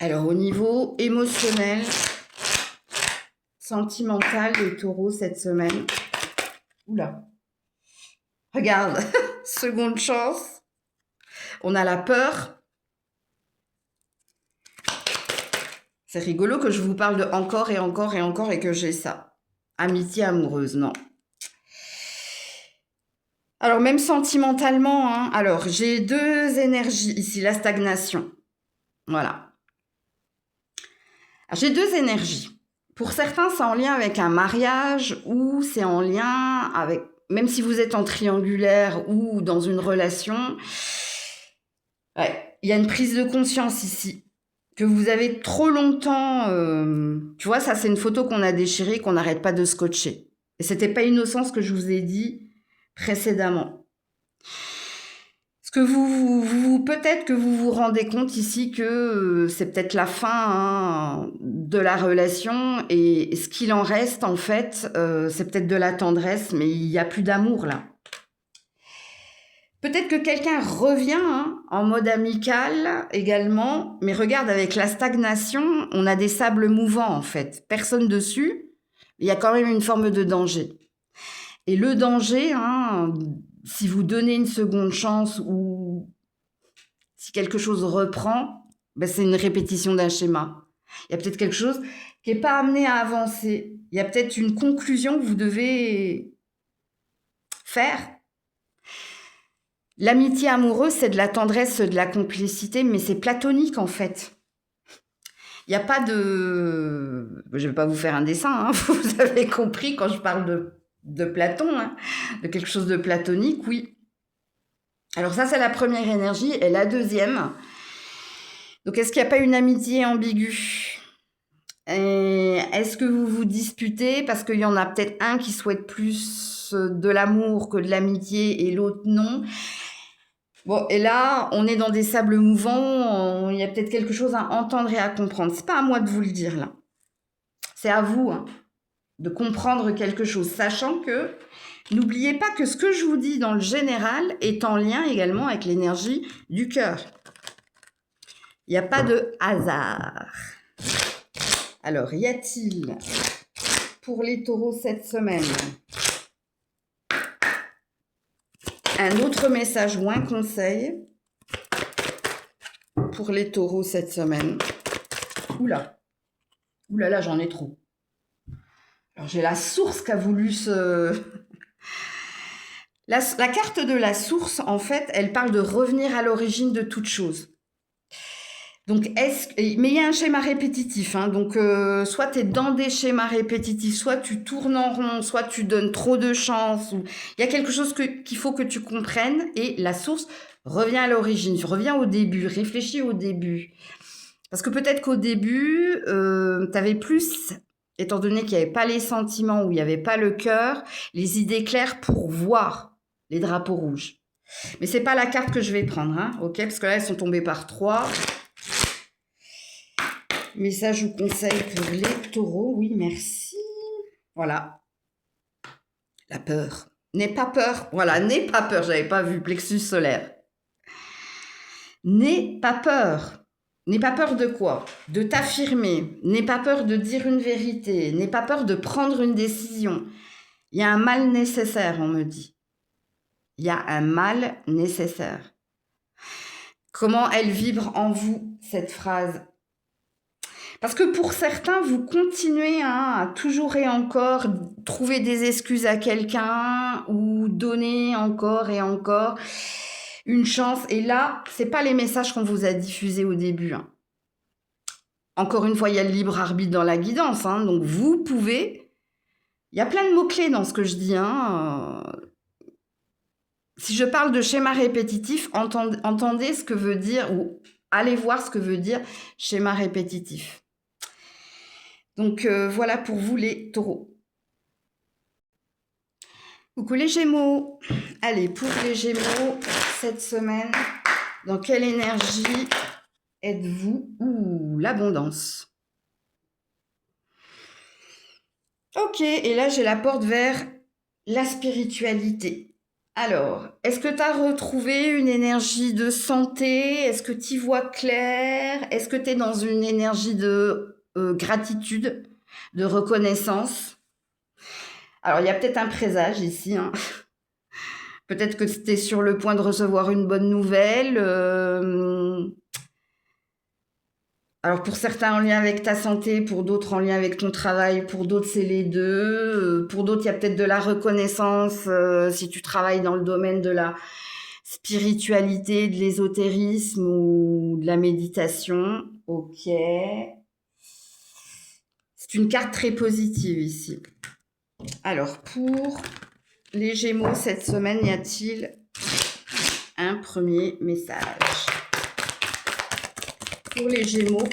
Alors, au niveau émotionnel, sentimental, les taureaux cette semaine. Oula. Regarde. seconde chance. On a la peur. C'est rigolo que je vous parle de encore et encore et encore et que j'ai ça. Amitié amoureuse, non. Alors, même sentimentalement, hein, alors j'ai deux énergies ici, la stagnation. Voilà. Alors, j'ai deux énergies. Pour certains, c'est en lien avec un mariage ou c'est en lien avec, même si vous êtes en triangulaire ou dans une relation, ouais, il y a une prise de conscience ici. Que vous avez trop longtemps... tu vois, ça, c'est une photo qu'on a déchirée, qu'on n'arrête pas de scotcher. Et c'était pas innocent ce que je vous ai dit précédemment. Parce que peut-être que vous vous rendez compte ici que c'est peut-être la fin hein, de la relation et ce qu'il en reste, en fait, c'est peut-être de la tendresse, mais il n'y a plus d'amour là. Peut-être que quelqu'un revient hein, en mode amical également, mais regarde, avec la stagnation, on a des sables mouvants en fait. Personne dessus, il y a quand même une forme de danger. Et le danger, hein, si vous donnez une seconde chance ou si quelque chose reprend, ben c'est une répétition d'un schéma. Il y a peut-être quelque chose qui n'est pas amené à avancer. Il y a peut-être une conclusion que vous devez faire. L'amitié amoureuse, c'est de la tendresse, de la complicité, mais c'est platonique en fait. Il n'y a pas de... Je ne vais pas vous faire un dessin, hein, vous avez compris quand je parle de Platon, hein, de quelque chose de platonique, oui. Alors ça, c'est la première énergie. Et la deuxième, donc est-ce qu'il n'y a pas une amitié ambiguë? Est-ce que vous vous disputez parce qu'il y en a peut-être un qui souhaite plus de l'amour que de l'amitié et l'autre non? Bon, et là, on est dans des sables mouvants, il y a peut-être quelque chose à entendre et à comprendre. C'est pas à moi de vous le dire là. C'est à vous hein, de comprendre quelque chose, sachant que n'oubliez pas que ce que je vous dis dans le général est en lien également avec l'énergie du cœur. Il n'y a pas de hasard. Alors, y a-t-il pour les taureaux cette semaine un autre message ou un conseil pour les taureaux cette semaine? Oula, oulala, j'en ai trop. Alors, j'ai la source qui a voulu se... La carte de la source, en fait, elle parle de revenir à l'origine de toute chose. Donc, mais il y a un schéma répétitif. Hein, donc, soit tu es dans des schémas répétitifs, soit tu tournes en rond, soit tu donnes trop de chance. Il y a quelque chose qu'il faut que tu comprennes. Et la source revient à l'origine, reviens au début, réfléchis au début. Parce que peut-être qu'au début, tu avais plus, étant donné qu'il n'y avait pas les sentiments ou il n'y avait pas le cœur, les idées claires pour voir les drapeaux rouges. Mais c'est pas la carte que je vais prendre, hein, ok? Parce que là, elles sont tombées par 3. Message ou conseil pour les taureaux, oui, merci. Voilà. La peur. N'aie pas peur. Voilà, n'aie pas peur. J'avais pas vu plexus solaire. N'aie pas peur. N'aie pas peur de quoi? De t'affirmer. N'aie pas peur de dire une vérité. N'aie pas peur de prendre une décision. Il y a un mal nécessaire, on me dit. Il y a un mal nécessaire. Comment elle vibre en vous, cette phrase? Parce que pour certains, vous continuez hein, à toujours et encore trouver des excuses à quelqu'un ou donner encore et encore une chance. Et là, ce n'est pas les messages qu'on vous a diffusés au début. Hein. Encore une fois, il y a le libre arbitre dans la guidance. Hein, donc vous pouvez... Il y a plein de mots-clés dans ce que je dis. Hein. Si je parle de schéma répétitif, entendez ce que veut dire ou allez voir ce que veut dire schéma répétitif. Donc, voilà pour vous les taureaux. Coucou les gémeaux. Allez, pour les gémeaux, cette semaine, dans quelle énergie êtes-vous? Ouh, l'abondance. Ok, et là, j'ai la porte vers la spiritualité. Alors, est-ce que tu as retrouvé une énergie de santé? Est-ce que tu y vois clair? Est-ce que tu es dans une énergie de gratitude, de reconnaissance? Alors, il y a peut-être un présage ici. Hein. Peut-être que tu es sur le point de recevoir une bonne nouvelle. Alors pour certains en lien avec ta santé, pour d'autres en lien avec ton travail, pour d'autres c'est les deux. Pour d'autres il y a peut-être de la reconnaissance si tu travailles dans le domaine de la spiritualité, de l'ésotérisme ou de la méditation. Ok. C'est une carte très positive ici. Alors pour les Gémeaux cette semaine, y a-t-il un premier message? Pour les Gémeaux,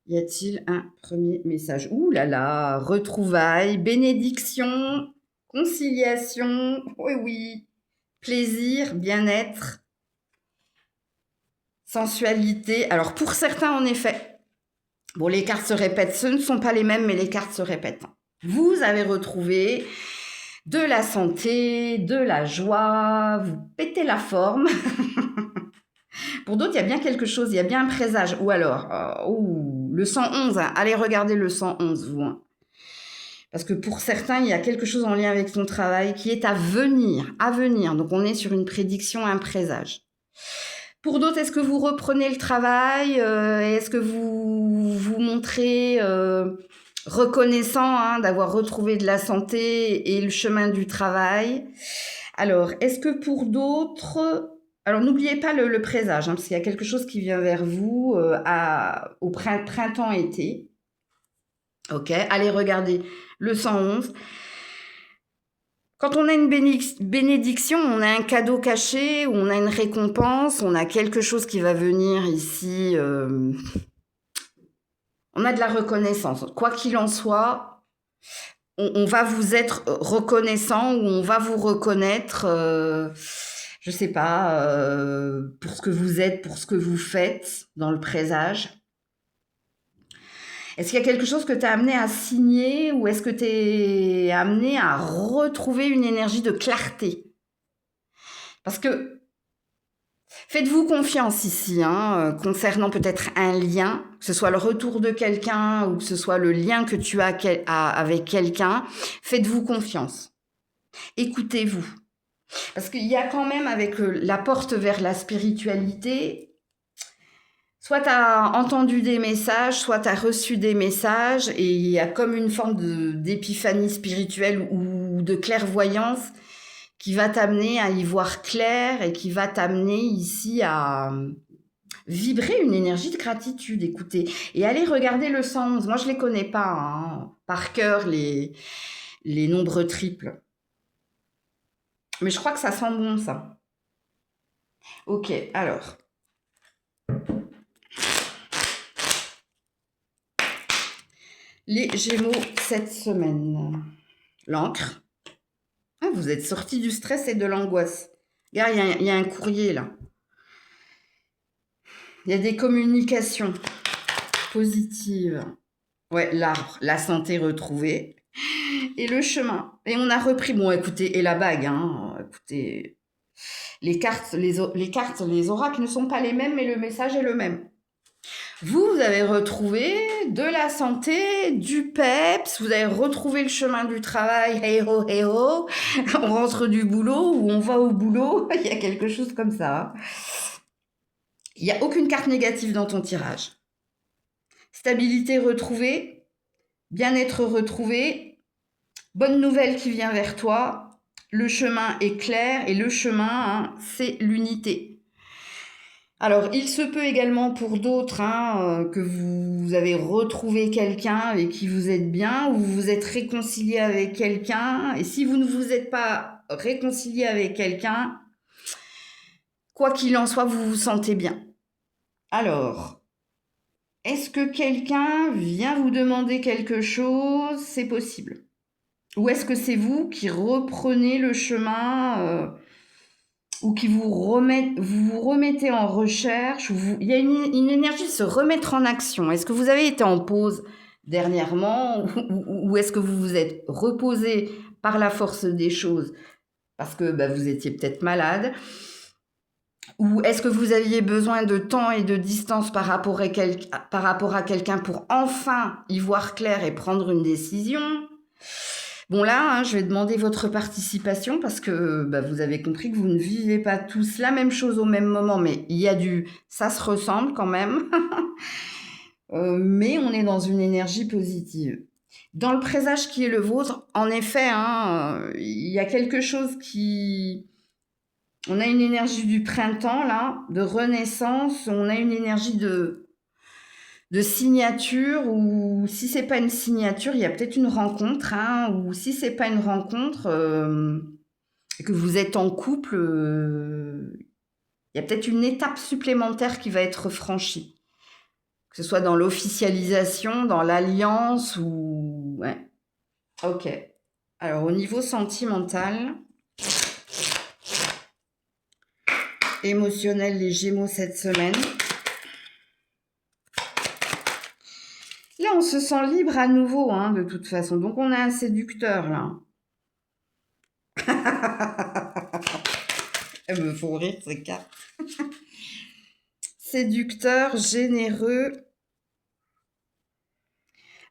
y a-t-il un premier message? Ouh là là, retrouvailles, bénédiction, conciliation, oui oui, plaisir, bien-être, sensualité. Alors pour certains en effet, bon les cartes se répètent, ce ne sont pas les mêmes mais les cartes se répètent. Vous avez retrouvé de la santé, de la joie, vous pétez la forme. Pour d'autres, il y a bien quelque chose, il y a bien un présage. Ou alors, le 111, hein, allez regarder le 111, vous. Hein. Parce que pour certains, il y a quelque chose en lien avec ton travail qui est à venir, à venir. Donc, on est sur une prédiction, un présage. Pour d'autres, est-ce que vous reprenez le travail? Est-ce que vous vous montrez reconnaissant hein, d'avoir retrouvé de la santé et le chemin du travail? Alors, est-ce que pour d'autres... Alors, n'oubliez pas le présage, hein, parce qu'il y a quelque chose qui vient vers vous au printemps-été. Ok, allez regarder le 111. Quand on a une bénédiction, on a un cadeau caché, ou on a une récompense, on a quelque chose qui va venir ici. On a de la reconnaissance. Quoi qu'il en soit, on va vous être reconnaissant ou on va vous reconnaître... je sais pas, pour ce que vous êtes, pour ce que vous faites dans le présage. Est-ce qu'il y a quelque chose que tu as amené à signer ou est-ce que tu es amené à retrouver une énergie de clarté? Parce que faites-vous confiance ici, hein, concernant peut-être un lien, que ce soit le retour de quelqu'un ou que ce soit le lien que tu as avec quelqu'un. Faites-vous confiance. Écoutez-vous. Parce qu'il y a quand même avec la porte vers la spiritualité, soit tu as entendu des messages, soit tu as reçu des messages et il y a comme une forme d'épiphanie spirituelle ou de clairvoyance qui va t'amener à y voir clair et qui va t'amener ici à vibrer une énergie de gratitude, écoutez. Et allez regarder le 111. Moi, je ne les connais pas hein, par cœur, les nombres triples. Mais je crois que ça sent bon, ça. Ok, alors. Les Gémeaux cette semaine. L'encre. Ah, vous êtes sortis du stress et de l'angoisse. Regarde, il y a un courrier, là. Il y a des communications positives. Ouais, l'arbre, la santé retrouvée. Et le chemin. Et on a repris, bon écoutez, et la bague, hein, écoutez, les cartes, les oracles ne sont pas les mêmes, mais le message est le même. Vous avez retrouvé de la santé, du peps, vous avez retrouvé le chemin du travail, hey ho, on rentre du boulot ou on va au boulot, il y a quelque chose comme ça. Il n'y a aucune carte négative dans ton tirage. Stabilité retrouvée, bien-être retrouvé, bonne nouvelle qui vient vers toi, le chemin est clair et le chemin, hein, c'est l'unité. Alors, il se peut également pour d'autres hein, que vous avez retrouvé quelqu'un avec qui vous êtes bien ou vous vous êtes réconcilié avec quelqu'un. Et si vous ne vous êtes pas réconcilié avec quelqu'un, quoi qu'il en soit, vous vous sentez bien. Alors, est-ce que quelqu'un vient vous demander quelque chose? C'est possible. Ou est-ce que c'est vous qui reprenez le chemin ou qui vous remettez en recherche il y a une énergie de se remettre en action. Est-ce que vous avez été en pause dernièrement ou est-ce que vous vous êtes reposé par la force des choses parce que vous étiez peut-être malade? Ou est-ce que vous aviez besoin de temps et de distance par rapport à quelqu'un pour enfin y voir clair et prendre une décision? Bon là, hein, je vais demander votre participation parce que bah, vous avez compris que vous ne vivez pas tous la même chose au même moment, mais il y a ça se ressemble quand même, mais on est dans une énergie positive. Dans le présage qui est le vôtre, en effet, hein, il y a quelque chose qui... On a une énergie du printemps, là, de renaissance, on a une énergie de signature, ou si c'est pas une signature, il y a peut-être une rencontre, hein, ou si c'est pas une rencontre, que vous êtes en couple, il y a peut-être une étape supplémentaire qui va être franchie. Que ce soit dans l'officialisation, dans l'alliance, ou... Ouais. Ok. Alors, au niveau sentimental, émotionnel, les Gémeaux cette semaine. Là, on se sent libre à nouveau, hein, de toute façon. Donc, on a un séducteur, là. Elles me font rire, ces cartes. Séducteur, généreux.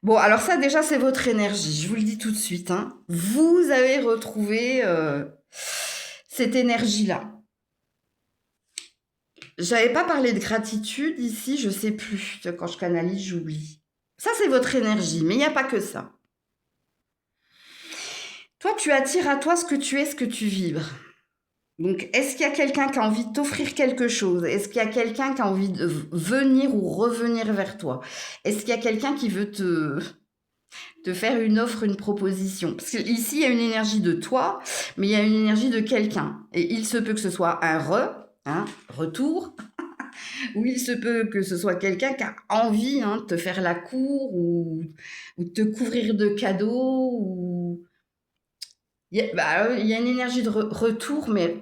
Bon, alors ça, déjà, c'est votre énergie. Je vous le dis tout de suite, hein. Vous avez retrouvé cette énergie-là. J'avais pas parlé de gratitude ici, je sais plus. Quand je canalise, j'oublie. Ça, c'est votre énergie, mais il n'y a pas que ça. Toi, tu attires à toi ce que tu es, ce que tu vibres. Donc, est-ce qu'il y a quelqu'un qui a envie de t'offrir quelque chose? Est-ce qu'il y a quelqu'un qui a envie de venir ou revenir vers toi? Est-ce qu'il y a quelqu'un qui veut te faire une offre, une proposition? Parce qu'ici, il y a une énergie de toi, mais il y a une énergie de quelqu'un. Et il se peut que ce soit un retour, ou il se peut que ce soit quelqu'un qui a envie, hein, de te faire la cour, ou de te couvrir de cadeaux, ou... Il y a une énergie de retour, mais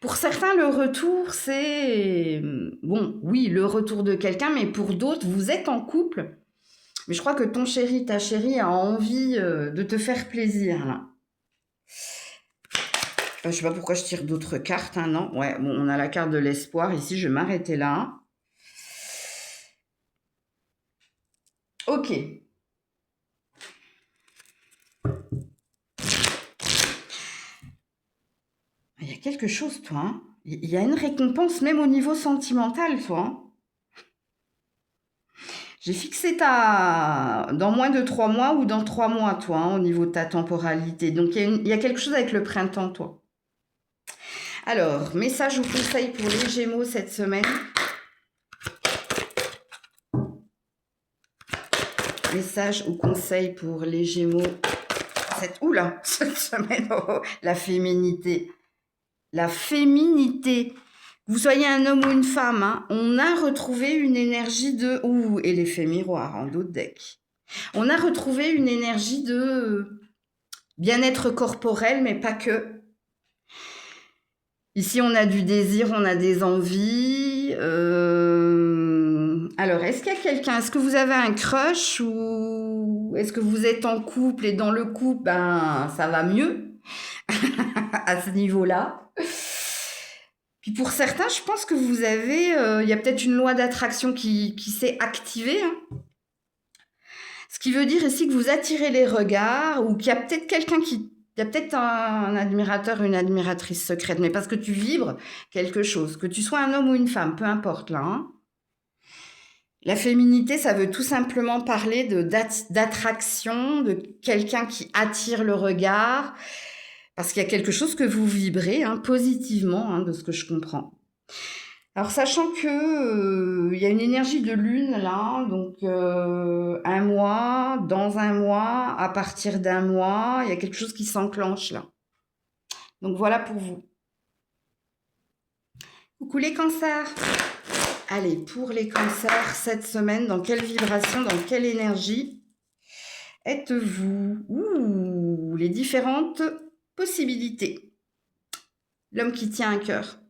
pour certains, le retour, c'est... Bon, oui, le retour de quelqu'un, mais pour d'autres, vous êtes en couple. Mais je crois que ton chéri, ta chérie a envie de te faire plaisir, là. Je sais pas pourquoi je tire d'autres cartes, hein, non? Ouais, bon, on a la carte de l'espoir ici, je vais m'arrêter là. Ok. Il y a quelque chose, toi, hein. Il y a une récompense, même au niveau sentimental, toi, hein. J'ai fixé dans moins de 3 mois ou dans 3 mois, toi, hein, au niveau de ta temporalité. Donc, il y a quelque chose avec le printemps, toi. Alors, message ou conseil pour les Gémeaux cette semaine. Message ou conseil pour les Gémeaux cette semaine. Oh, la féminité. La féminité. Vous soyez un homme ou une femme, hein, on a retrouvé une énergie de... Ouh, et l'effet miroir en d'autres decks. On a retrouvé une énergie de bien-être corporel, mais pas que. Ici, on a du désir, on a des envies. Alors, est-ce qu'il y a quelqu'un? Est-ce que vous avez un crush? Ou est-ce que vous êtes en couple et dans le couple, ben, ça va mieux à ce niveau-là? Puis pour certains, je pense que vous avez... il y a peut-être une loi d'attraction qui s'est activée, hein. Ce qui veut dire ici que vous attirez les regards, ou qu'il y a peut-être quelqu'un qui... Il y a peut-être un admirateur, une admiratrice secrète, mais parce que tu vibres quelque chose, que tu sois un homme ou une femme, peu importe là, hein. La féminité, ça veut tout simplement parler d'attraction, de quelqu'un qui attire le regard, parce qu'il y a quelque chose que vous vibrez, hein, positivement, hein, de ce que je comprends. Alors, sachant que il y a une énergie de lune là, donc un mois, dans un mois, à partir d'un mois, il y a quelque chose qui s'enclenche là. Donc voilà pour vous. Coucou les cancers. Allez, pour les cancers, cette semaine, dans quelle vibration, dans quelle énergie êtes-vous? Ouh, les différentes possibilités. L'homme qui tient un cœur.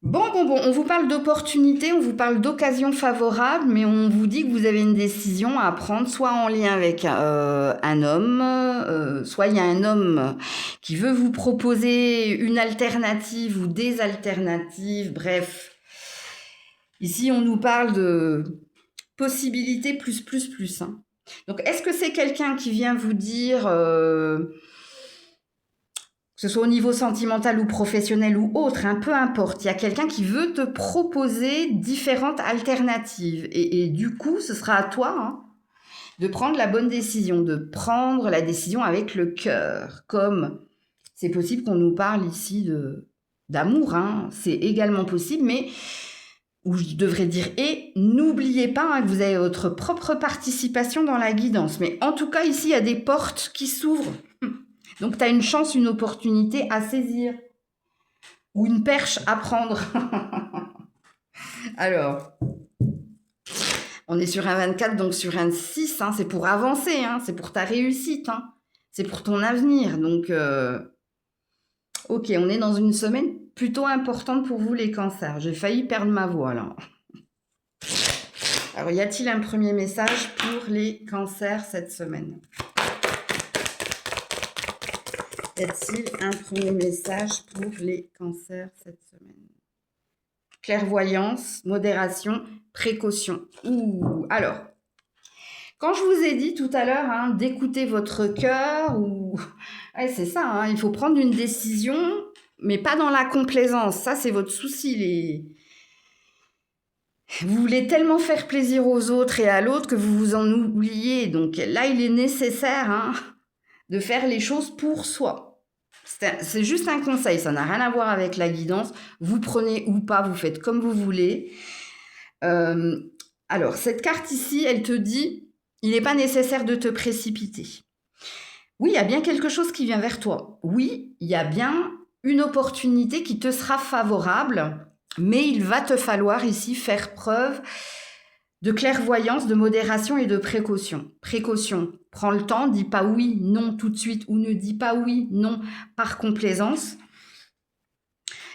Bon, on vous parle d'opportunités, on vous parle d'occasions favorables, mais on vous dit que vous avez une décision à prendre, soit en lien avec un homme, soit il y a un homme qui veut vous proposer une alternative ou des alternatives, bref. Ici, on nous parle de possibilités plus, hein. Donc, est-ce que c'est quelqu'un qui vient vous dire, que ce soit au niveau sentimental ou professionnel ou autre, hein, peu importe, il y a quelqu'un qui veut te proposer différentes alternatives. Et du coup, ce sera à toi, hein, de prendre la bonne décision, de prendre la décision avec le cœur. Comme c'est possible qu'on nous parle ici d'amour, hein, c'est également possible, mais, ou je devrais dire, et n'oubliez pas, hein, que vous avez votre propre participation dans la guidance. Mais en tout cas, ici, il y a des portes qui s'ouvrent. Donc, tu as une chance, une opportunité à saisir ou une perche à prendre. Alors, on est sur un 24, donc sur un 6, hein, c'est pour avancer, hein, c'est pour ta réussite, hein, c'est pour ton avenir. Donc, ok, on est dans une semaine plutôt importante pour vous les cancers. J'ai failli perdre ma voix là. Alors, y a-t-il un premier message pour les cancers cette semaine? Y a-t-il un premier message pour les cancers cette semaine? Clairvoyance, modération, précaution. Ouh, alors, quand je vous ai dit tout à l'heure, hein, d'écouter votre cœur, ou... ouais, c'est ça, hein, il faut prendre une décision, mais pas dans la complaisance. Ça, c'est votre souci. Vous voulez tellement faire plaisir aux autres et à l'autre que vous vous en oubliez. Donc là, il est nécessaire, hein, de faire les choses pour soi. C'est juste un conseil, ça n'a rien à voir avec la guidance. Vous prenez ou pas, vous faites comme vous voulez. Alors, cette carte ici, elle te dit, il n'est pas nécessaire de te précipiter. Oui, il y a bien quelque chose qui vient vers toi. Oui, il y a bien une opportunité qui te sera favorable, mais il va te falloir ici faire preuve de clairvoyance, de modération et de précaution. Précaution, prends le temps, dis pas oui, non tout de suite, ou ne dis pas oui, non par complaisance.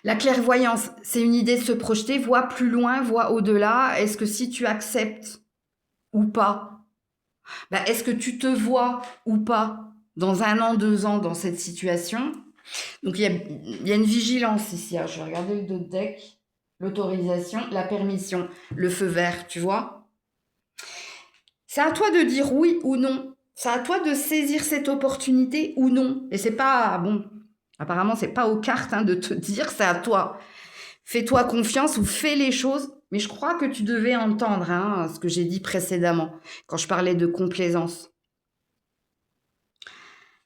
La clairvoyance, c'est une idée de se projeter, vois plus loin, vois au-delà. Est-ce que si tu acceptes ou pas, ben, est-ce que tu te vois ou pas dans 1 an, 2 ans dans cette situation? Donc, il y a une vigilance ici. Alors, je vais regarder le dos de deck. L'autorisation, la permission, le feu vert, tu vois? C'est à toi de dire oui ou non. C'est à toi de saisir cette opportunité ou non. Et c'est pas, bon, apparemment, c'est pas aux cartes, hein, de te dire, c'est à toi. Fais-toi confiance ou fais les choses. Mais je crois que tu devais entendre, hein, ce que j'ai dit précédemment, quand je parlais de complaisance.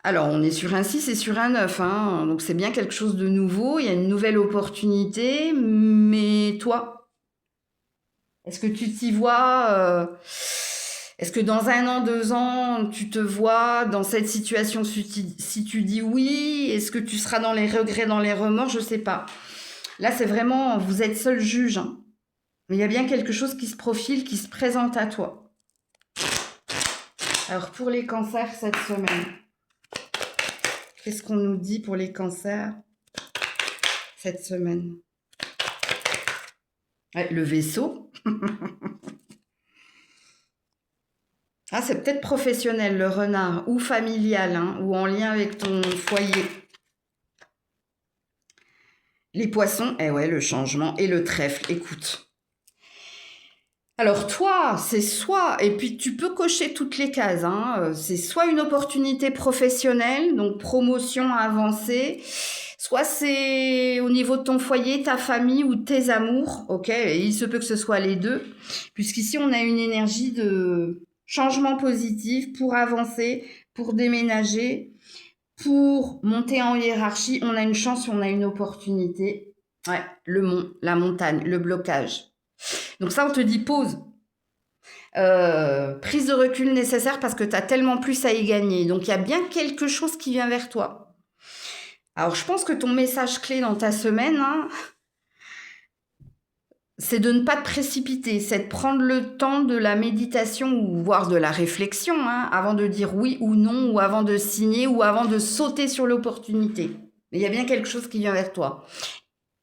Alors, on est sur un 6 et sur un 9, hein, donc c'est bien quelque chose de nouveau, il y a une nouvelle opportunité, mais toi, est-ce que tu t'y vois est-ce que dans 1 an, 2 ans, tu te vois dans cette situation si tu dis oui? Est-ce que tu seras dans les regrets, dans les remords? Je sais pas. Là, c'est vraiment, vous êtes seul juge, hein. Mais il y a bien quelque chose qui se profile, qui se présente à toi. Alors, pour les cancers cette semaine, qu'est-ce qu'on nous dit pour les cancers cette semaine? Ouais, le vaisseau. Ah, c'est peut-être professionnel, le renard, ou familial, hein, ou en lien avec ton foyer. Les poissons, eh ouais, le changement, et le trèfle, écoute. Alors toi, c'est soit, et puis tu peux cocher toutes les cases, hein, c'est soit une opportunité professionnelle, donc promotion avancée, soit c'est au niveau de ton foyer, ta famille ou tes amours, ok, et il se peut que ce soit les deux, puisqu'ici on a une énergie de changement positif pour avancer, pour déménager, pour monter en hiérarchie, on a une chance, on a une opportunité. Ouais, le mont, la montagne, le blocage. Donc ça, on te dit pause. Prise de recul nécessaire parce que tu as tellement plus à y gagner. Donc il y a bien quelque chose qui vient vers toi. Alors je pense que ton message clé dans ta semaine, hein, c'est de ne pas te précipiter, c'est de prendre le temps de la méditation ou voire de la réflexion, hein, avant de dire oui ou non, ou avant de signer, ou avant de sauter sur l'opportunité. Mais il y a bien quelque chose qui vient vers toi.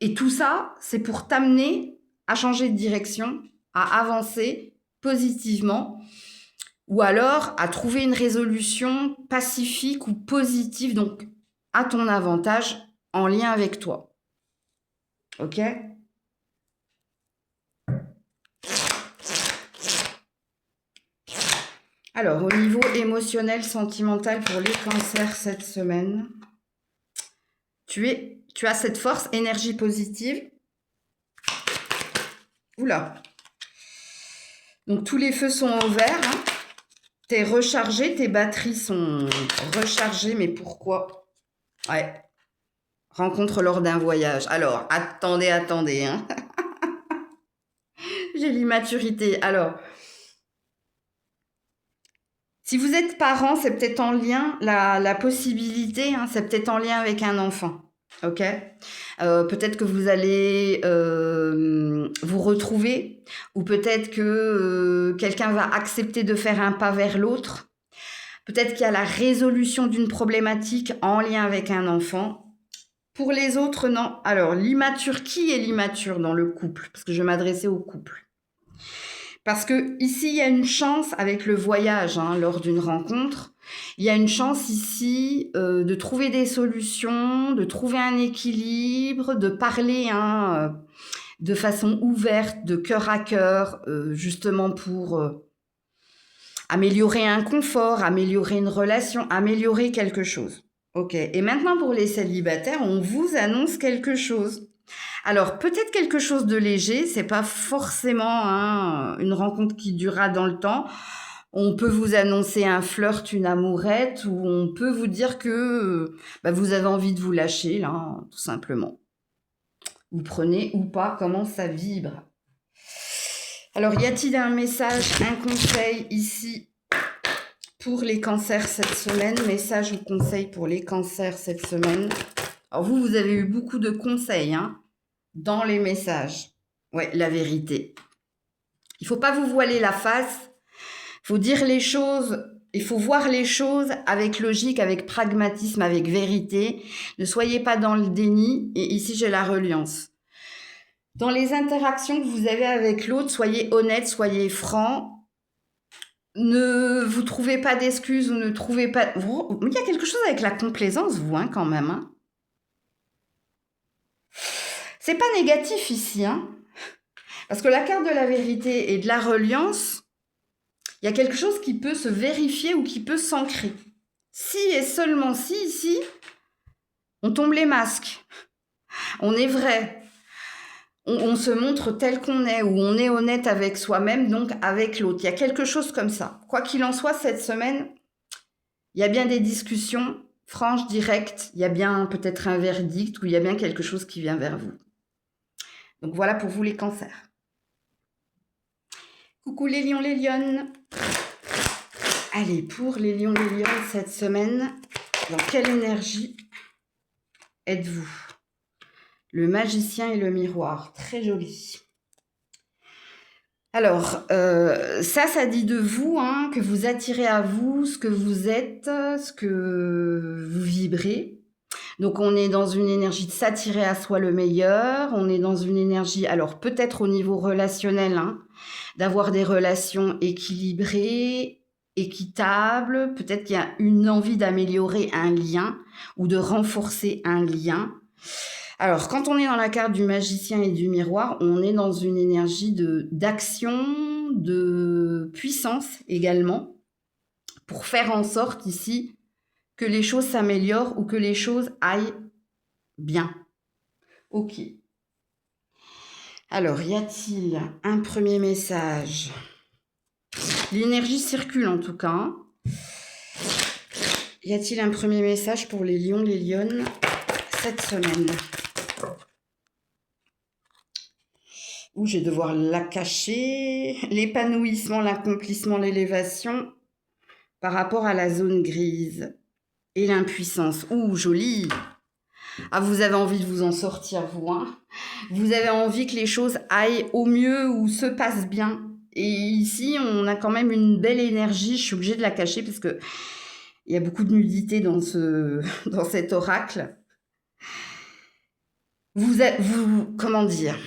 Et tout ça, c'est pour t'amener à changer de direction, à avancer positivement, ou alors à trouver une résolution pacifique ou positive, donc à ton avantage, en lien avec toi. Ok ? Alors, au niveau émotionnel, sentimental pour les cancers cette semaine, tu as cette force, énergie positive. Oula. Donc, tous les feux sont au vert. Hein. Tu es rechargé, tes batteries sont rechargées, mais pourquoi? Ouais. Rencontre lors d'un voyage. Alors, attendez. Hein. J'ai l'immaturité. Alors, si vous êtes parent, c'est peut-être en lien, la possibilité, hein, c'est peut-être en lien avec un enfant. Ok, peut-être que vous allez vous retrouver, ou peut-être que quelqu'un va accepter de faire un pas vers l'autre. Peut-être qu'il y a la résolution d'une problématique en lien avec un enfant. Pour les autres, non. Alors, l'immature, qui est l'immature dans le couple? Parce que je vais m'adresser au couple. Parce que ici, il y a une chance avec le voyage, hein, lors d'une rencontre. Il y a une chance ici de trouver des solutions, de trouver un équilibre, de parler de façon ouverte, de cœur à cœur, justement pour améliorer un confort, améliorer une relation, améliorer quelque chose. Ok. Et maintenant, pour les célibataires, on vous annonce quelque chose. Alors, peut-être quelque chose de léger, c'est pas forcément une rencontre qui durera dans le temps. On peut vous annoncer un flirt, une amourette, ou on peut vous dire que vous avez envie de vous lâcher, là, tout simplement. Vous prenez ou pas, comment ça vibre. Alors, y a-t-il un message, un conseil ici pour les cancers cette semaine? Message ou conseil pour les cancers cette semaine? Alors, vous avez eu beaucoup de conseils, hein, dans les messages. Ouais, la vérité. Il faut pas vous voiler la face. Il faut dire les choses, il faut voir les choses avec logique, avec pragmatisme, avec vérité. Ne soyez pas dans le déni. Et ici, j'ai la reliance. Dans les interactions que vous avez avec l'autre, soyez honnête, soyez franc. Ne vous trouvez pas d'excuses ou ne trouvez pas... Il y a quelque chose avec la complaisance, vous, hein, quand même. Hein. C'est pas négatif ici, hein. Parce que la carte de la vérité et de la reliance, il y a quelque chose qui peut se vérifier ou qui peut s'ancrer. Si et seulement si, ici, on tombe les masques. On est vrai. On se montre tel qu'on est, ou on est honnête avec soi-même, donc avec l'autre. Il y a quelque chose comme ça. Quoi qu'il en soit, cette semaine, il y a bien des discussions franches, directes. Il y a bien peut-être un verdict, ou il y a bien quelque chose qui vient vers vous. Donc voilà pour vous les cancers. Coucou les lions, les lionnes. Allez, pour les lions, les lionnes, cette semaine, dans quelle énergie êtes-vous? Le magicien et le miroir, très joli. Alors, ça dit de vous, hein, que vous attirez à vous ce que vous êtes, ce que vous vibrez. Donc, on est dans une énergie de s'attirer à soi le meilleur. On est dans une énergie, alors peut-être au niveau relationnel, hein, d'avoir des relations équilibrées, équitables. Peut-être qu'il y a une envie d'améliorer un lien ou de renforcer un lien. Alors, quand on est dans la carte du magicien et du miroir, on est dans une énergie d'action, de puissance également, pour faire en sorte ici que les choses s'améliorent ou que les choses aillent bien. Ok. Alors, y a-t-il un premier message? L'énergie circule en tout cas. Hein. Y a-t-il un premier message pour les lions, les lionnes cette semaine? Ou je vais devoir la cacher. L'épanouissement, l'accomplissement, l'élévation par rapport à la zone grise. Et l'impuissance. Ouh, joli. Ah, vous avez envie de vous en sortir, vous. Hein. Vous avez envie que les choses aillent au mieux ou se passent bien. Et ici, on a quand même une belle énergie. Je suis obligée de la cacher parce que il y a beaucoup de nudité dans cet oracle. Comment dire?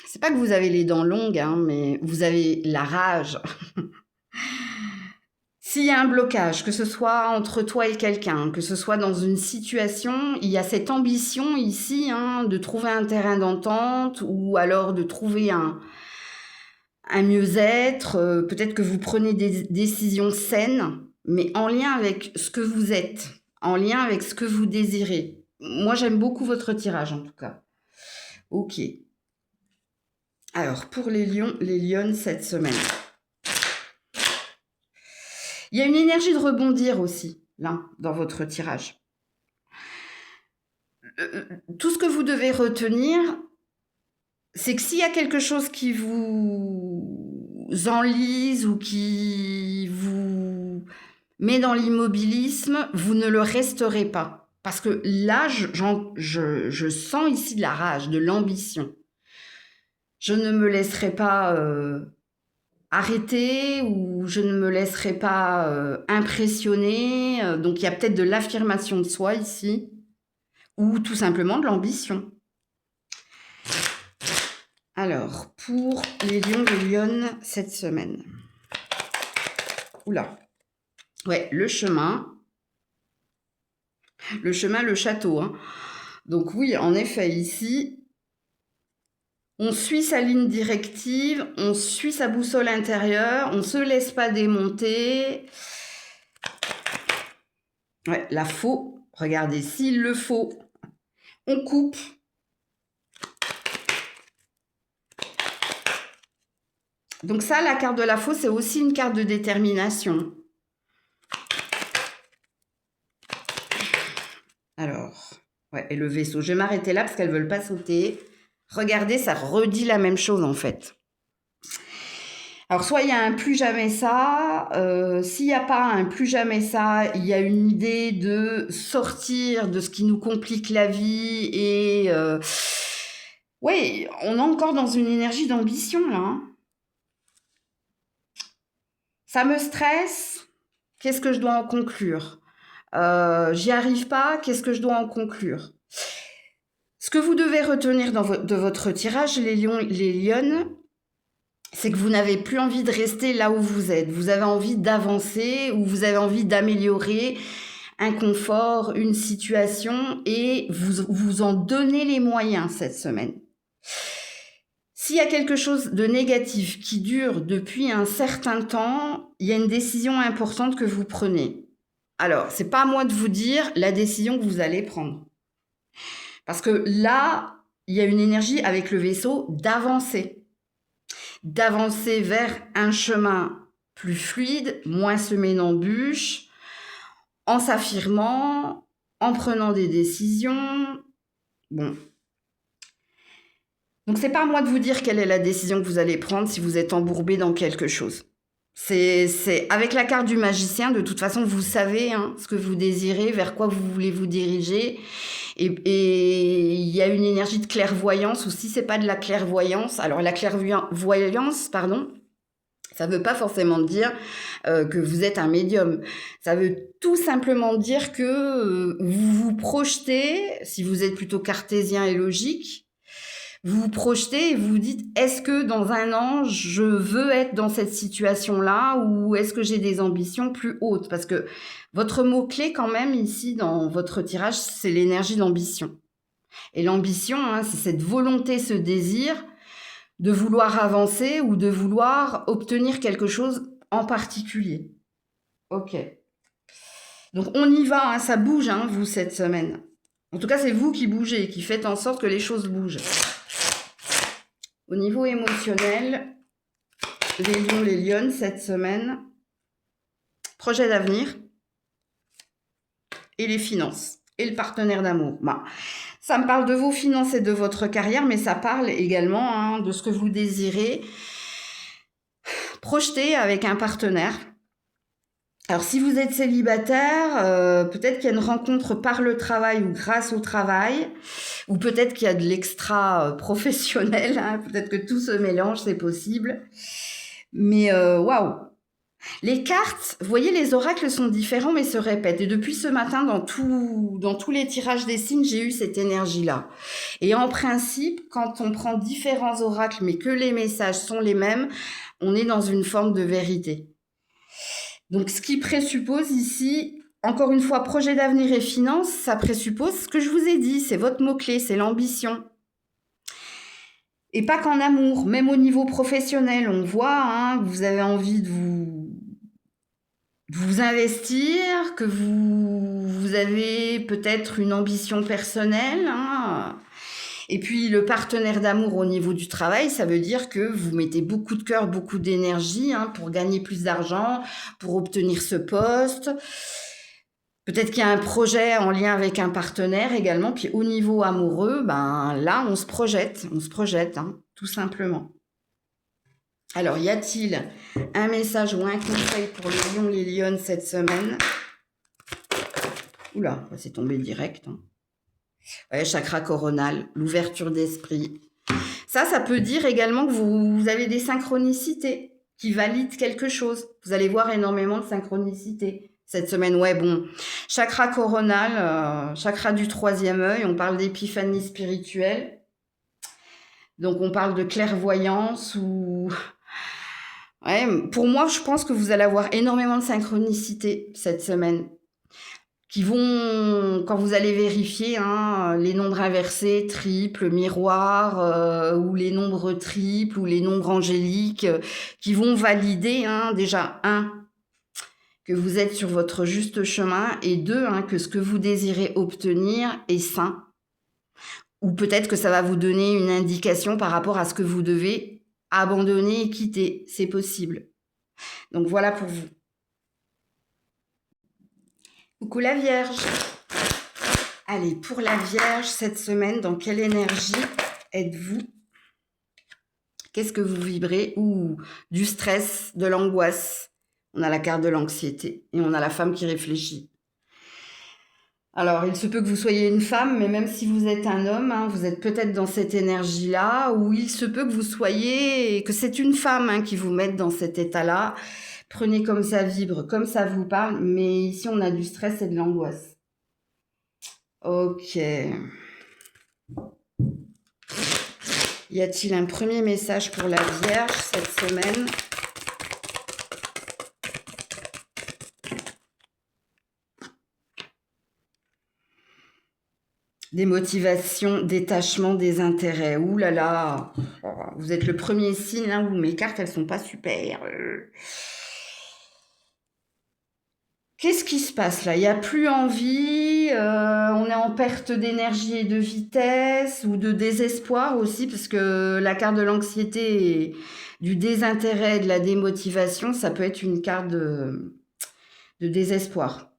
C'est pas que vous avez les dents longues, hein, mais vous avez la rage. S'il y a un blocage, que ce soit entre toi et quelqu'un, que ce soit dans une situation, il y a cette ambition ici, hein, de trouver un terrain d'entente ou alors de trouver un mieux-être, peut-être que vous prenez des décisions saines, mais en lien avec ce que vous êtes, en lien avec ce que vous désirez. Moi, j'aime beaucoup votre tirage, en tout cas. Ok. Alors, pour les lions, les lionnes, cette semaine. Il y a une énergie de rebondir aussi, là, dans votre tirage. Tout ce que vous devez retenir, c'est que s'il y a quelque chose qui vous enlise ou qui vous met dans l'immobilisme, vous ne le resterez pas. Parce que là, je sens ici de la rage, de l'ambition. Je ne me laisserai pas arrêter ou je ne me laisserai pas impressionner. Donc il y a peut-être de l'affirmation de soi ici ou tout simplement de l'ambition. Alors, pour les lions et lionnes cette semaine. Oula. Ouais, le chemin. Le chemin, le château. Hein. Donc oui, en effet, ici, on suit sa ligne directive, on suit sa boussole intérieure, on ne se laisse pas démonter. Ouais, la faux. Regardez, s'il le faut, on coupe. Donc ça, la carte de la faux, c'est aussi une carte de détermination. Alors, ouais, et le vaisseau. Je vais m'arrêter là parce qu'elles ne veulent pas sauter. Regardez, ça redit la même chose en fait. Alors, soit il y a un plus jamais ça. S'il n'y a pas un plus jamais ça, il y a une idée de sortir de ce qui nous complique la vie. Et ouais, on est encore dans une énergie d'ambition là. Hein. Ça me stresse. Qu'est-ce que je dois en conclure ? J'y arrive pas. Qu'est-ce que je dois en conclure ? Ce que vous devez retenir de votre tirage, les lions, les lionnes, c'est que vous n'avez plus envie de rester là où vous êtes. Vous avez envie d'avancer ou vous avez envie d'améliorer un confort, une situation et vous en donnez les moyens cette semaine. S'il y a quelque chose de négatif qui dure depuis un certain temps, il y a une décision importante que vous prenez. Alors, c'est pas à moi de vous dire la décision que vous allez prendre. Parce que là, il y a une énergie avec le vaisseau d'avancer. D'avancer vers un chemin plus fluide, moins semé d'embûches, en s'affirmant, en prenant des décisions. Bon. Donc, c'est pas à moi de vous dire quelle est la décision que vous allez prendre si vous êtes embourbé dans quelque chose. C'est avec la carte du magicien, de toute façon, vous savez hein, ce que vous désirez, vers quoi vous voulez vous diriger. Et il y a une énergie de clairvoyance, ou si c'est pas de la clairvoyance, alors la clairvoyance, pardon, ça veut pas forcément dire que vous êtes un médium. Ça veut tout simplement dire que vous vous projetez, si vous êtes plutôt cartésien et logique, vous vous projetez et vous vous dites, est-ce que dans un an, je veux être dans cette situation-là ou est-ce que j'ai des ambitions plus hautes ? Parce que votre mot-clé quand même ici dans votre tirage, c'est l'énergie d'ambition. Et l'ambition, hein, c'est cette volonté, ce désir de vouloir avancer ou de vouloir obtenir quelque chose en particulier. Ok. Donc on y va, hein, ça bouge, hein, vous, cette semaine. En tout cas, c'est vous qui bougez, qui faites en sorte que les choses bougent. Au niveau émotionnel, les lions, les lionnes, cette semaine, projet d'avenir et les finances et le partenaire d'amour. Bah, ça me parle de vos finances et de votre carrière, mais ça parle également hein, de ce que vous désirez projeter avec un partenaire. Alors, si vous êtes célibataire, peut-être qu'il y a une rencontre par le travail ou grâce au travail, ou peut-être qu'il y a de l'extra professionnel, hein, peut-être que tout se mélange, c'est possible. Mais waouh! Les cartes, vous voyez, les oracles sont différents mais se répètent. Et depuis ce matin, dans tous les tirages des signes, j'ai eu cette énergie-là. Et en principe, quand on prend différents oracles mais que les messages sont les mêmes, on est dans une forme de vérité. Donc, ce qui présuppose ici, encore une fois, projet d'avenir et finances, ça présuppose ce que je vous ai dit, c'est votre mot-clé, c'est l'ambition. Et pas qu'en amour, même au niveau professionnel, on voit hein, que vous avez envie de vous investir, que vous avez peut-être une ambition personnelle. Hein. Et puis le partenaire d'amour au niveau du travail, ça veut dire que vous mettez beaucoup de cœur, beaucoup d'énergie hein, pour gagner plus d'argent, pour obtenir ce poste. Peut-être qu'il y a un projet en lien avec un partenaire également. Puis au niveau amoureux, ben là, on se projette, hein, tout simplement. Alors, y a-t-il un message ou un conseil pour les lions, les lionnes cette semaine? Oula, c'est tombé direct. Hein. Ouais, chakra coronal, l'ouverture d'esprit. Ça peut dire également que vous avez des synchronicités qui valident quelque chose. Vous allez voir énormément de synchronicités cette semaine. Ouais, bon, chakra coronal, chakra du troisième œil, on parle d'épiphanie spirituelle. Donc, on parle de clairvoyance ou... Ouais, pour moi, je pense que vous allez avoir énormément de synchronicités cette semaine qui vont, quand vous allez vérifier hein, les nombres inversés, triples, miroirs, ou les nombres triples, ou les nombres angéliques, qui vont valider hein, déjà, que vous êtes sur votre juste chemin, et deux, hein, que ce que vous désirez obtenir est sain. Ou peut-être que ça va vous donner une indication par rapport à ce que vous devez abandonner et quitter. C'est possible. Donc voilà pour vous. Coucou la Vierge. Allez, pour la Vierge, cette semaine, dans quelle énergie êtes-vous? Qu'est-ce que vous vibrez? Ouh, du stress, de l'angoisse. On a la carte de l'anxiété et on a la femme qui réfléchit. Alors, il se peut que vous soyez une femme, mais même si vous êtes un homme, hein, vous êtes peut-être dans cette énergie-là, ou il se peut que vous soyez, que c'est une femme hein, qui vous mette dans cet état-là. Prenez comme ça vibre, comme ça vous parle, mais ici on a du stress et de l'angoisse. Ok. Y a-t-il un premier message pour la Vierge cette semaine? Des motivations, détachement des intérêts. Ouh là là, vous êtes le premier signe hein, où mes cartes elles sont pas super. Qu'est-ce qui se passe là? Il n'y a plus envie, on est en perte d'énergie et de vitesse ou de désespoir aussi, parce que la carte de l'anxiété et du désintérêt, de la démotivation, ça peut être une carte de désespoir.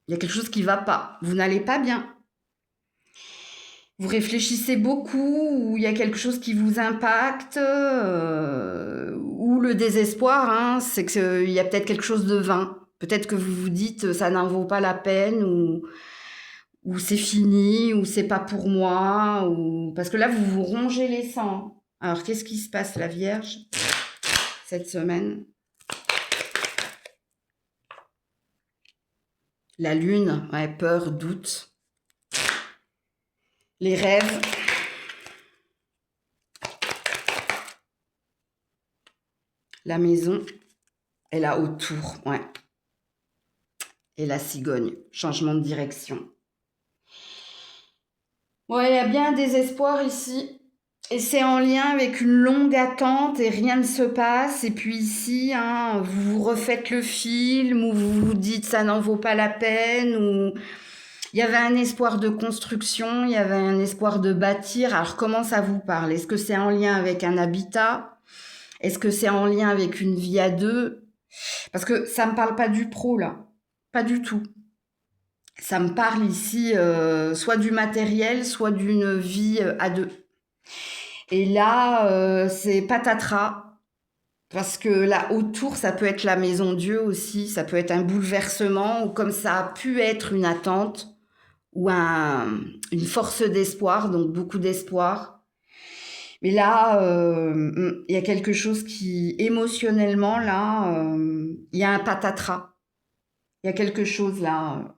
Il y a quelque chose qui ne va pas, vous n'allez pas bien. Vous réfléchissez beaucoup, ou il y a quelque chose qui vous impacte, ou le désespoir, hein, c'est qu'il y a peut-être quelque chose de vain. Peut-être que vous vous dites ça n'en vaut pas la peine ou c'est fini ou c'est pas pour moi ou parce que là vous vous rongez les sangs. Alors qu'est-ce qui se passe la Vierge cette semaine? La Lune, ouais, peur, doute. Les rêves. La maison et la haute tour, ouais. Et la cigogne, changement de direction. Ouais, il y a bien un désespoir ici. Et c'est en lien avec une longue attente et rien ne se passe. Et puis ici, hein, vous refaites le film ou vous vous dites ça n'en vaut pas la peine. Ou il y avait un espoir de construction, il y avait un espoir de bâtir. Alors comment ça vous parle? Est-ce que c'est en lien avec un habitat? Est-ce que c'est en lien avec une vie à deux? Parce que ça ne me parle pas du pro là. Pas du tout. Ça me parle ici soit du matériel, soit d'une vie à deux. Et là, c'est patatras. Parce que là, autour, ça peut être la maison Dieu aussi. Ça peut être un bouleversement ou comme ça a pu être une attente ou une force d'espoir, donc beaucoup d'espoir. Mais là, il y a quelque chose qui, émotionnellement, là, il y a un patatras. Il y a quelque chose là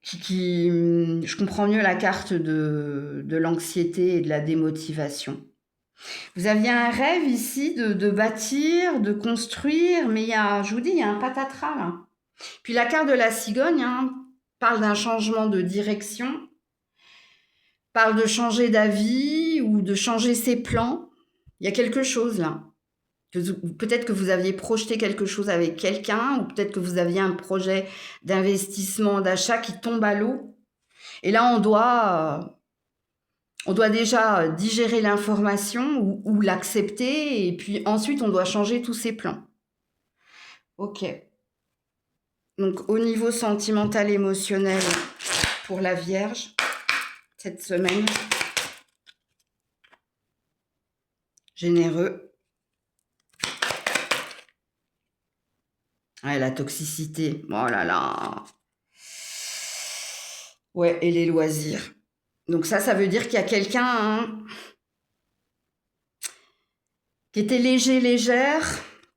je comprends mieux la carte de l'anxiété et de la démotivation. Vous aviez un rêve ici de bâtir, de construire, mais je vous dis, il y a un patatras là. Puis la carte de la cigogne hein, parle d'un changement de direction. parle de changer d'avis ou de changer ses plans. Il y a quelque chose là. Peut-être que vous aviez projeté quelque chose avec quelqu'un, ou peut-être que vous aviez un projet d'investissement, d'achat qui tombe à l'eau. Et là, on doit déjà digérer l'information ou l'accepter, et puis ensuite, on doit changer tous ses plans. Ok. Donc, au niveau sentimental, émotionnel, pour la Vierge, cette semaine, généreux. Ouais, la toxicité, oh là là. Ouais, et les loisirs. Donc ça veut dire qu'il y a quelqu'un qui était léger, légère,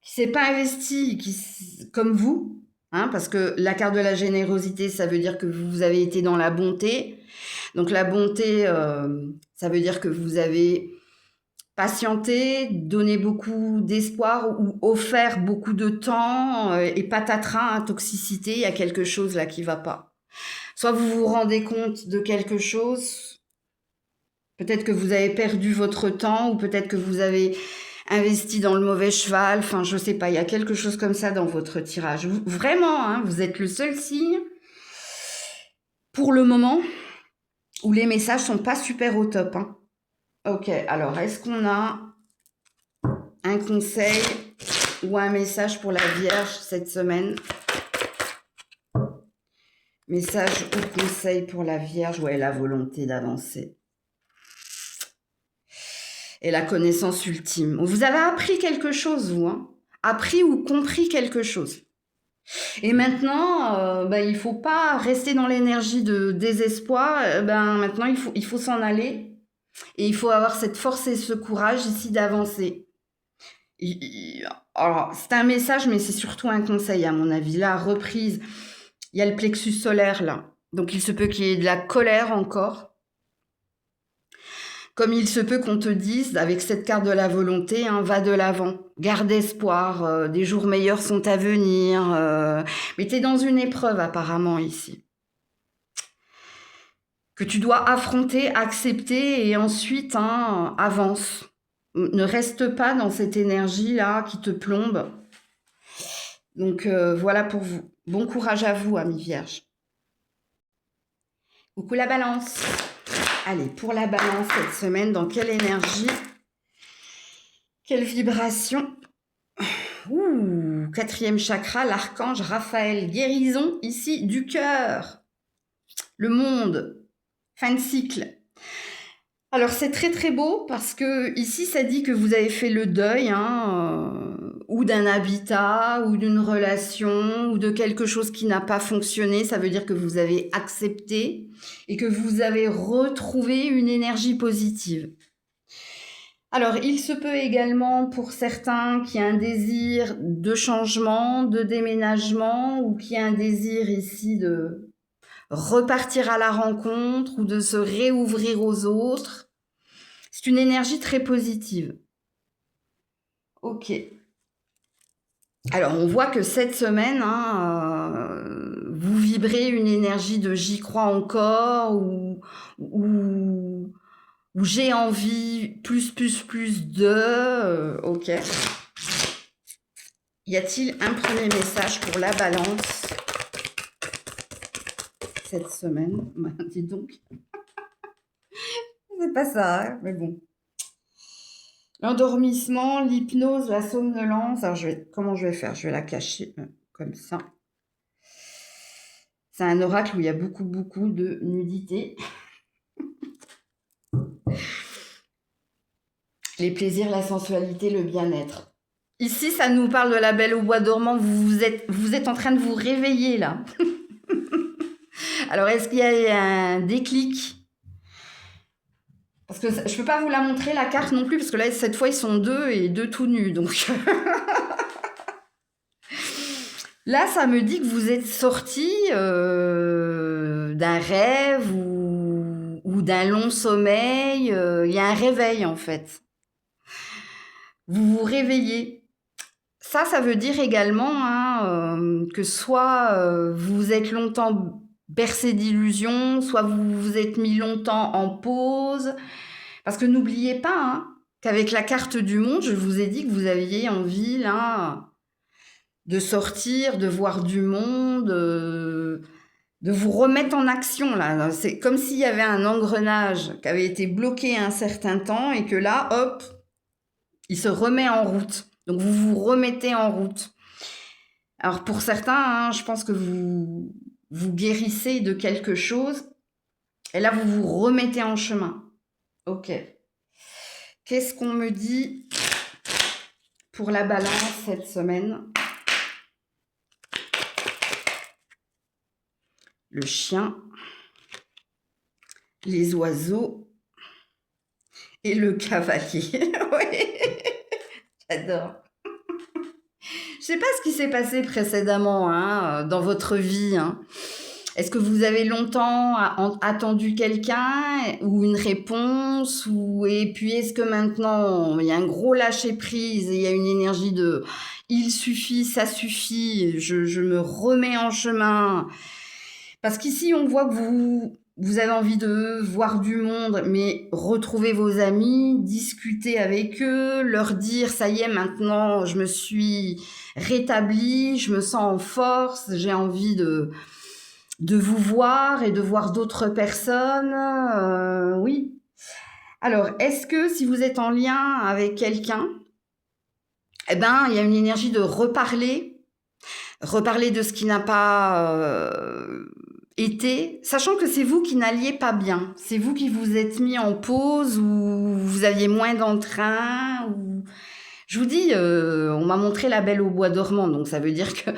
qui s'est pas investi, comme vous, parce que la carte de la générosité, ça veut dire que vous avez été dans la bonté. Donc la bonté, ça veut dire que vous avez patienté, donné beaucoup d'espoir ou offert beaucoup de temps, et patatras, toxicité, il y a quelque chose là qui va pas. Soit vous vous rendez compte de quelque chose, peut-être que vous avez perdu votre temps, ou peut-être que vous avez investi dans le mauvais cheval, enfin je sais pas, il y a quelque chose comme ça dans votre tirage. Vraiment, vous êtes le seul signe, pour le moment, où les messages sont pas super au top. Ok, alors est-ce qu'on a un conseil ou un message pour la Vierge cette semaine? Message ou conseil pour la Vierge? Ouais, la volonté d'avancer. Et la connaissance ultime. Vous avez appris quelque chose, vous, appris ou compris quelque chose. Et maintenant, il faut pas rester dans l'énergie de désespoir. Maintenant, il faut s'en aller. Et il faut avoir cette force et ce courage ici d'avancer. Alors, c'est un message, mais c'est surtout un conseil, à mon avis. La reprise, il y a le plexus solaire, là. Donc, il se peut qu'il y ait de la colère encore. Comme il se peut qu'on te dise, avec cette carte de la volonté, va de l'avant, garde espoir, des jours meilleurs sont à venir. Mais tu es dans une épreuve apparemment ici, que tu dois affronter, accepter, et ensuite avance. Ne reste pas dans cette énergie-là qui te plombe. Donc voilà pour vous. Bon courage à vous, amis vierges. Coucou la balance. Allez, pour la balance cette semaine, dans quelle énergie, quelle vibration? Ouh, 4e chakra, l'archange Raphaël, guérison ici du cœur. Le monde, fin de cycle. Alors c'est très très beau parce que ici ça dit que vous avez fait le deuil ou d'un habitat ou d'une relation ou de quelque chose qui n'a pas fonctionné. Ça veut dire que vous avez accepté et que vous avez retrouvé une énergie positive. Alors, il se peut également pour certains qui a un désir de changement, de déménagement, ou qui a un désir ici de repartir à la rencontre ou de se réouvrir aux autres. C'est une énergie très positive. Ok. Alors, on voit que cette semaine, vous vibrez une énergie de j'y crois encore ou j'ai envie plus de... ok. Y a-t-il un premier message pour la balance cette semaine? Dis donc. C'est pas ça, mais bon. L'endormissement, l'hypnose, la somnolence. Alors, comment je vais faire? Je vais la cacher comme ça. C'est un oracle où il y a beaucoup de nudité. Les plaisirs, la sensualité, le bien-être. Ici, ça nous parle de la Belle au bois dormant. Vous êtes en train de vous réveiller, là. Alors, est-ce qu'il y a un déclic? Parce que je ne peux pas vous la montrer, la carte non plus, parce que là, cette fois, ils sont deux et deux tout nus. Donc, là, ça me dit que vous êtes sorti d'un rêve ou d'un long sommeil. Il y a un réveil, en fait. Vous vous réveillez. Ça veut dire également que soit vous êtes longtemps bercé d'illusions, soit vous vous êtes mis longtemps en pause. Parce que n'oubliez pas hein, qu'avec la carte du monde, je vous ai dit que vous aviez envie là, de sortir, de voir du monde, de vous remettre en action. Là. C'est comme s'il y avait un engrenage qui avait été bloqué un certain temps et que là, hop, il se remet en route. Donc vous vous remettez en route. Alors pour certains, hein, je pense que vous guérissez de quelque chose et là vous vous remettez en chemin. Ok. Qu'est-ce qu'on me dit pour la balance cette semaine? Le chien, les oiseaux et le cavalier. Oui, j'adore. Je sais pas ce qui s'est passé précédemment hein, dans votre vie. Hein. Est-ce que vous avez longtemps attendu quelqu'un ou une réponse et puis est-ce que maintenant il y a un gros lâcher prise et il y a une énergie de il suffit, ça suffit, je me remets en chemin. Parce qu'ici on voit que vous avez envie de voir du monde, mais retrouver vos amis, discuter avec eux, leur dire ça y est maintenant je me suis rétablie, je me sens en force, j'ai envie de vous voir et de voir d'autres personnes. Oui. Alors, est-ce que si vous êtes en lien avec quelqu'un, eh ben, il y a une énergie de reparler de ce qui n'a pas été, sachant que c'est vous qui n'alliez pas bien. C'est vous qui vous êtes mis en pause ou vous aviez moins d'entrain ou... Je vous dis, on m'a montré La Belle au bois dormant, donc ça veut dire que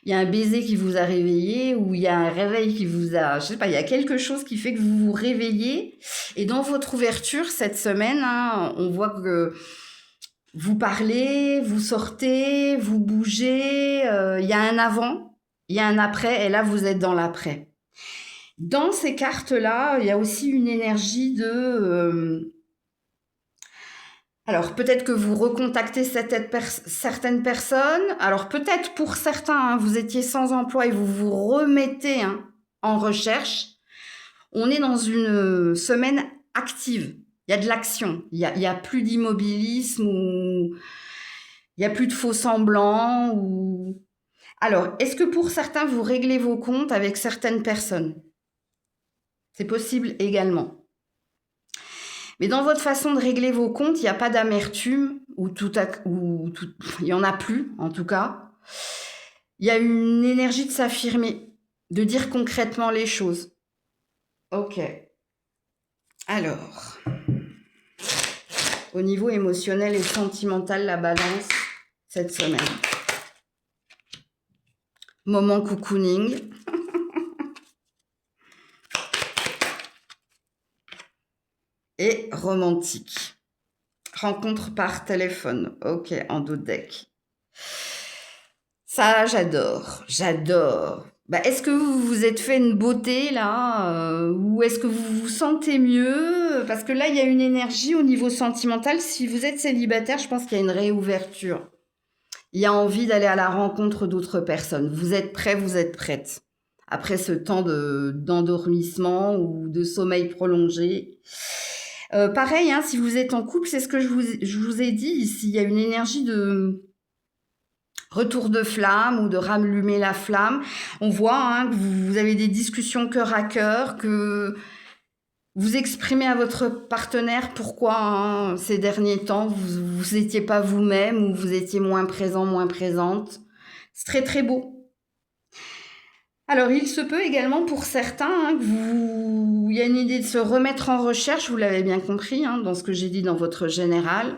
il y a un baiser qui vous a réveillé ou il y a un réveil qui vous a... Je sais pas, il y a quelque chose qui fait que vous vous réveillez. Et dans votre ouverture cette semaine, hein, on voit que vous parlez, vous sortez, vous bougez. Il y a un avant, il y a un après et là, vous êtes dans l'après. Dans ces cartes-là, il y a aussi une énergie de... Alors, peut-être que vous recontactez certaines personnes. Alors, peut-être pour certains, hein, vous étiez sans emploi et vous vous remettez hein, en recherche. On est dans une semaine active. Il y a de l'action. Il y a plus d'immobilisme ou il y a plus de faux semblants. Ou... Alors, est-ce que pour certains, vous réglez vos comptes avec certaines personnes? C'est possible également. Mais dans votre façon de régler vos comptes, il n'y a pas d'amertume, il n'y en a plus, en tout cas. Il y a une énergie de s'affirmer, de dire concrètement les choses. Ok. Alors, au niveau émotionnel et sentimental, la balance, cette semaine. Moment cocooning. Et romantique. Rencontre par téléphone. Ok, en dos de deck. Ça, j'adore. J'adore. Bah, est-ce que vous vous êtes fait une beauté là ou est-ce que vous vous sentez mieux? Parce que là, il y a une énergie au niveau sentimental. Si vous êtes célibataire, je pense qu'il y a une réouverture. Il y a envie d'aller à la rencontre d'autres personnes. Vous êtes prêt, vous êtes prête. Après ce temps d'endormissement ou de sommeil prolongé. Pareil, hein, si vous êtes en couple, c'est ce que je vous ai dit ici. Il y a une énergie de retour de flamme ou de rallumer la flamme. On voit hein, que vous avez des discussions cœur à cœur, que vous exprimez à votre partenaire pourquoi hein, ces derniers temps vous n'étiez pas vous-même ou vous étiez moins présent, moins présente. C'est très très beau. Alors, il se peut également pour certains hein, il y a une idée de se remettre en recherche, vous l'avez bien compris hein, dans ce que j'ai dit dans votre général.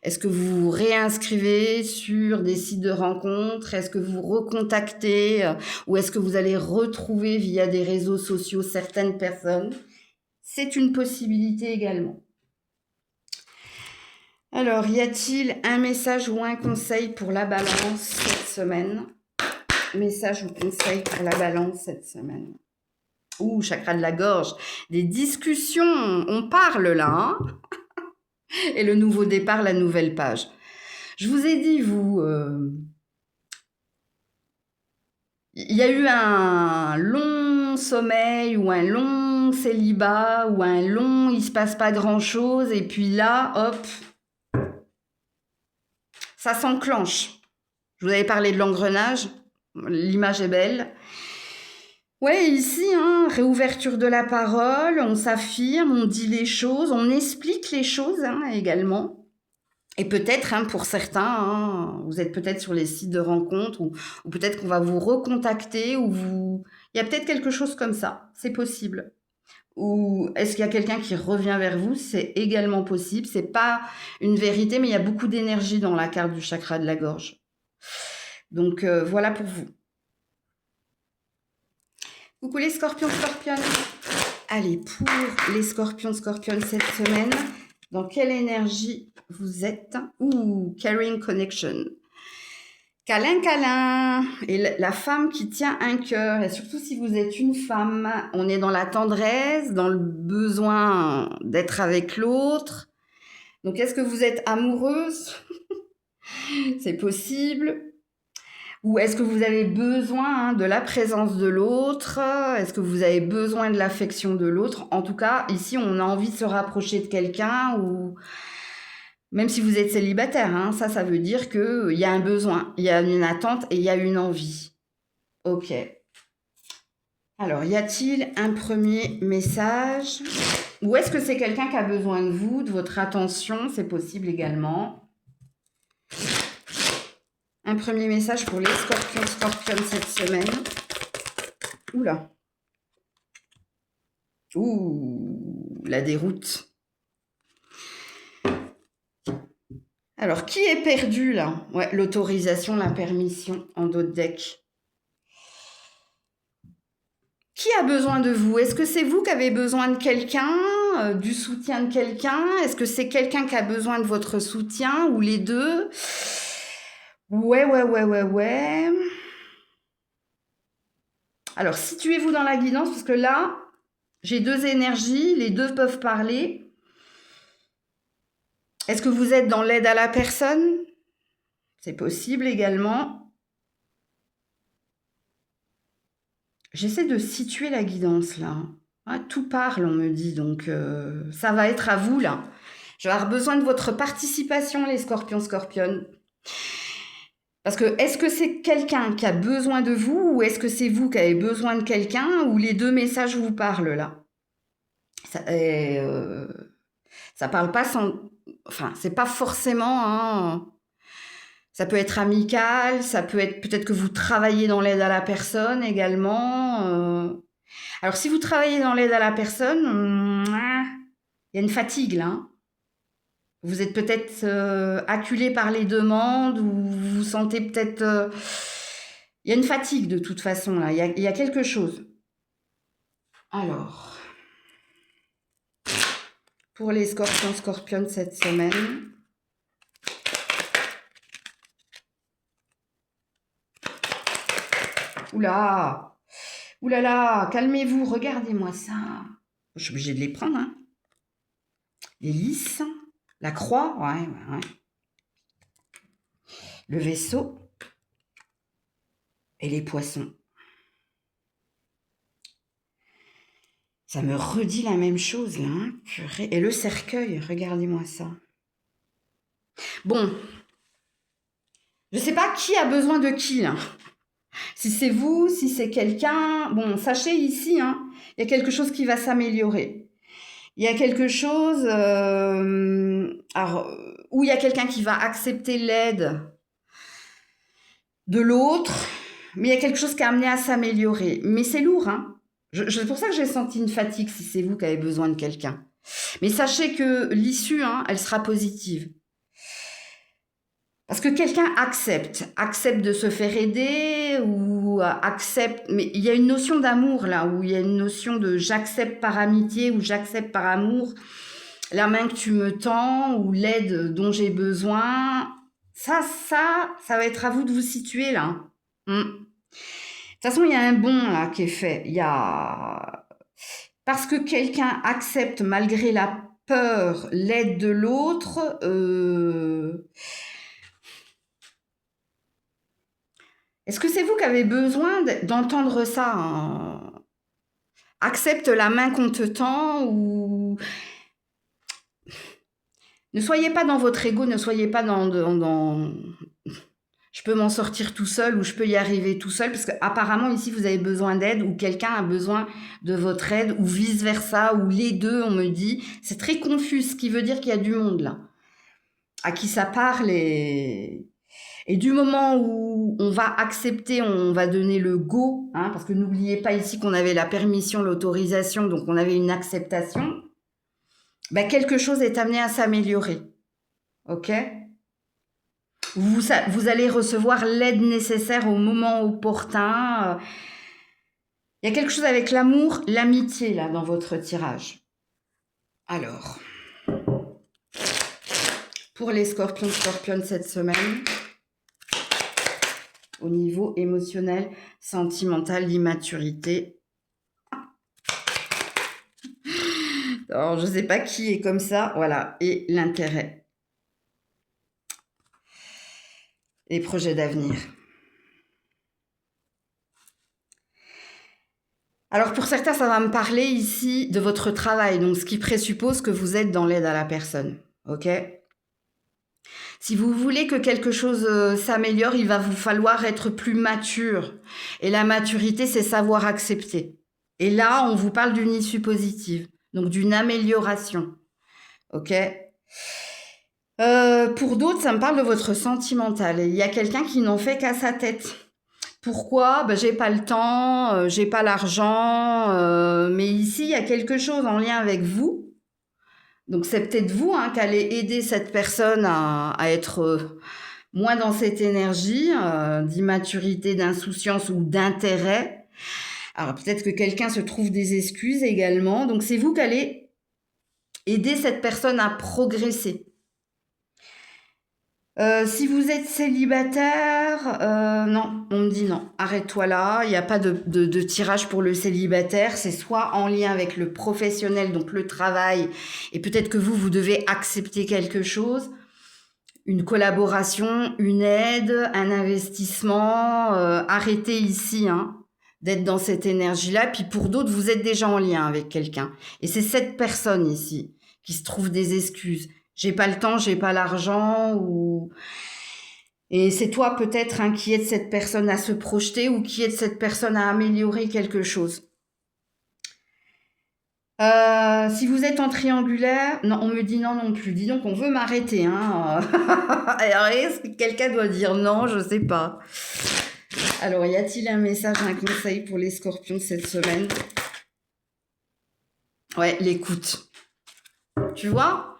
Est-ce que vous vous réinscrivez sur des sites de rencontres? Est-ce que vous recontactez ou est-ce que vous allez retrouver via des réseaux sociaux certaines personnes? C'est une possibilité également. Alors, y a-t-il un message ou un conseil pour la balance cette semaine? Message ou conseil pour la balance cette semaine? Ouh, chakra de la gorge. Des discussions, on parle là. Hein. Et le nouveau départ, la nouvelle page. Je vous ai dit, il y a eu un long long sommeil ou un long célibat ou un long il se passe pas grand-chose et puis là, hop, ça s'enclenche. Je vous avais parlé de l'engrenage, l'image est belle. Ouais, ici, hein, réouverture de la parole, on s'affirme, on dit les choses, on explique les choses hein, également. Et peut-être, hein, pour certains, hein, vous êtes peut-être sur les sites de rencontres ou peut-être qu'on va vous recontacter ou vous... Il y a peut-être quelque chose comme ça, c'est possible. Ou est-ce qu'il y a quelqu'un qui revient vers vous? C'est également possible. C'est pas une vérité, mais il y a beaucoup d'énergie dans la carte du chakra de la gorge. Donc voilà pour vous. Coucou les scorpions, scorpionnes. Allez, pour les scorpions, scorpionnes cette semaine, dans quelle énergie vous êtes? Ouh, caring connection. Câlin, câlin. Et la femme qui tient un cœur, et surtout si vous êtes une femme, on est dans la tendresse, dans le besoin d'être avec l'autre. Donc, est-ce que vous êtes amoureuse? C'est possible. Ou est-ce que vous avez besoin hein, de la présence de l'autre? Est-ce que vous avez besoin de l'affection de l'autre? En tout cas, ici, on a envie de se rapprocher de quelqu'un ou... Même si vous êtes célibataire, hein, ça veut dire qu'il y a un besoin, il y a une attente et il y a une envie. Ok. Alors, y a-t-il un premier message? Ou est-ce que c'est quelqu'un qui a besoin de vous, de votre attention? C'est possible également. Un premier message pour les scorpions, scorpionnes cette semaine. Oula. Ouh, la déroute. Alors, qui est perdu là? Ouais, l'autorisation, la permission en dos de deck. Qui a besoin de vous? Est-ce que c'est vous qui avez besoin de quelqu'un, du soutien de quelqu'un? Est-ce que c'est quelqu'un qui a besoin de votre soutien ou les deux? Ouais. Alors, situez-vous dans la guidance parce que là, j'ai deux énergies, les deux peuvent parler. Est-ce que vous êtes dans l'aide à la personne? C'est possible également. J'essaie de situer la guidance là. Ah, tout parle, on me dit, donc ça va être à vous là. Je vais avoir besoin de votre participation, les scorpions, scorpionnes. Parce que est-ce que c'est quelqu'un qui a besoin de vous ou est-ce que c'est vous qui avez besoin de quelqu'un ou les deux messages vous parlent là? Ça parle pas sans... Enfin, c'est pas forcément... Hein, ça peut être amical, ça peut être... Peut-être que vous travaillez dans l'aide à la personne également. Alors, si vous travaillez dans l'aide à la personne, il y a une fatigue là. Hein. Vous êtes peut-être acculé par les demandes ou vous vous sentez peut-être... Il y a une fatigue de toute façon là, il y a quelque chose. Alors... Pour les scorpions, scorpionnes cette semaine. Oula! Oulala! Calmez-vous, regardez-moi ça. Je suis obligée de les prendre, hein. Les lys, la croix, ouais. Le vaisseau et les poissons. Ça me redit la même chose, là. Hein. Et le cercueil, regardez-moi ça. Bon. Je ne sais pas qui a besoin de qui, là. Si c'est vous, si c'est quelqu'un... Bon, sachez ici, hein, il y a quelque chose qui va s'améliorer. Il y a quelque chose... où il y a quelqu'un qui va accepter l'aide de l'autre, mais il y a quelque chose qui est amené à s'améliorer. Mais c'est lourd, hein. C'est pour ça que j'ai senti une fatigue si c'est vous qui avez besoin de quelqu'un. Mais sachez que l'issue, hein, elle sera positive. Parce que quelqu'un accepte de se faire aider ou accepte... Mais il y a une notion d'amour là, où il y a une notion de j'accepte par amitié ou j'accepte par amour la main que tu me tends ou l'aide dont j'ai besoin. Ça va être à vous de vous situer là. De toute façon, il y a un bond là qui est fait. Il y a... Parce que quelqu'un accepte malgré la peur l'aide de l'autre... Est-ce que c'est vous qui avez besoin d'entendre ça hein? Accepte la main qu'on te tend ou ne soyez pas dans votre ego, ne soyez pas dans je peux m'en sortir tout seul ou je peux y arriver tout seul, parce qu'apparemment ici vous avez besoin d'aide ou quelqu'un a besoin de votre aide ou vice versa ou les deux, on me dit. C'est très confus, ce qui veut dire qu'il y a du monde là à qui ça parle, et du moment où on va accepter, on va donner le go, hein, parce que n'oubliez pas ici qu'on avait la permission, l'autorisation, donc on avait une acceptation, ben quelque chose est amené à s'améliorer. Ok ? Vous allez recevoir l'aide nécessaire au moment opportun. Il y a quelque chose avec l'amour, l'amitié là dans votre tirage. Alors, pour les scorpions, scorpionnes cette semaine, au niveau émotionnel, sentimental, l'immaturité. Alors, je ne sais pas qui est comme ça, voilà, et l'intérêt. Les projets d'avenir. Alors, pour certains, ça va me parler ici de votre travail, donc ce qui présuppose que vous êtes dans l'aide à la personne, ok ? Si vous voulez que quelque chose s'améliore, il va vous falloir être plus mature. Et la maturité, c'est savoir accepter. Et là, on vous parle d'une issue positive, donc d'une amélioration. Ok ? Pour d'autres, ça me parle de votre sentimental. Il y a quelqu'un qui n'en fait qu'à sa tête. Pourquoi ? J'ai pas le temps, j'ai pas l'argent, mais ici, il y a quelque chose en lien avec vous. Donc, c'est peut-être vous qui allez aider cette personne à être moins dans cette énergie d'immaturité, d'insouciance ou d'intérêt. Alors, peut-être que quelqu'un se trouve des excuses également. Donc, c'est vous qui allez aider cette personne à progresser. Si vous êtes célibataire, non, on me dit non, arrête-toi là, il n'y a pas de tirage pour le célibataire, c'est soit en lien avec le professionnel, donc le travail, et peut-être que vous devez accepter quelque chose, une collaboration, une aide, un investissement, arrêtez ici d'être dans cette énergie-là, puis pour d'autres, vous êtes déjà en lien avec quelqu'un, et c'est cette personne ici qui se trouve des excuses. J'ai pas le temps, j'ai pas l'argent, et c'est toi peut-être qui aide cette personne à se projeter ou qui aide cette personne à améliorer quelque chose. Si vous êtes en triangulaire, non, on me dit non plus. Dis donc, on veut m'arrêter. Alors, est-ce que quelqu'un doit dire non? Je sais pas. Alors, y a-t-il un message, un conseil pour les scorpions cette semaine? Ouais, l'écoute. Tu vois?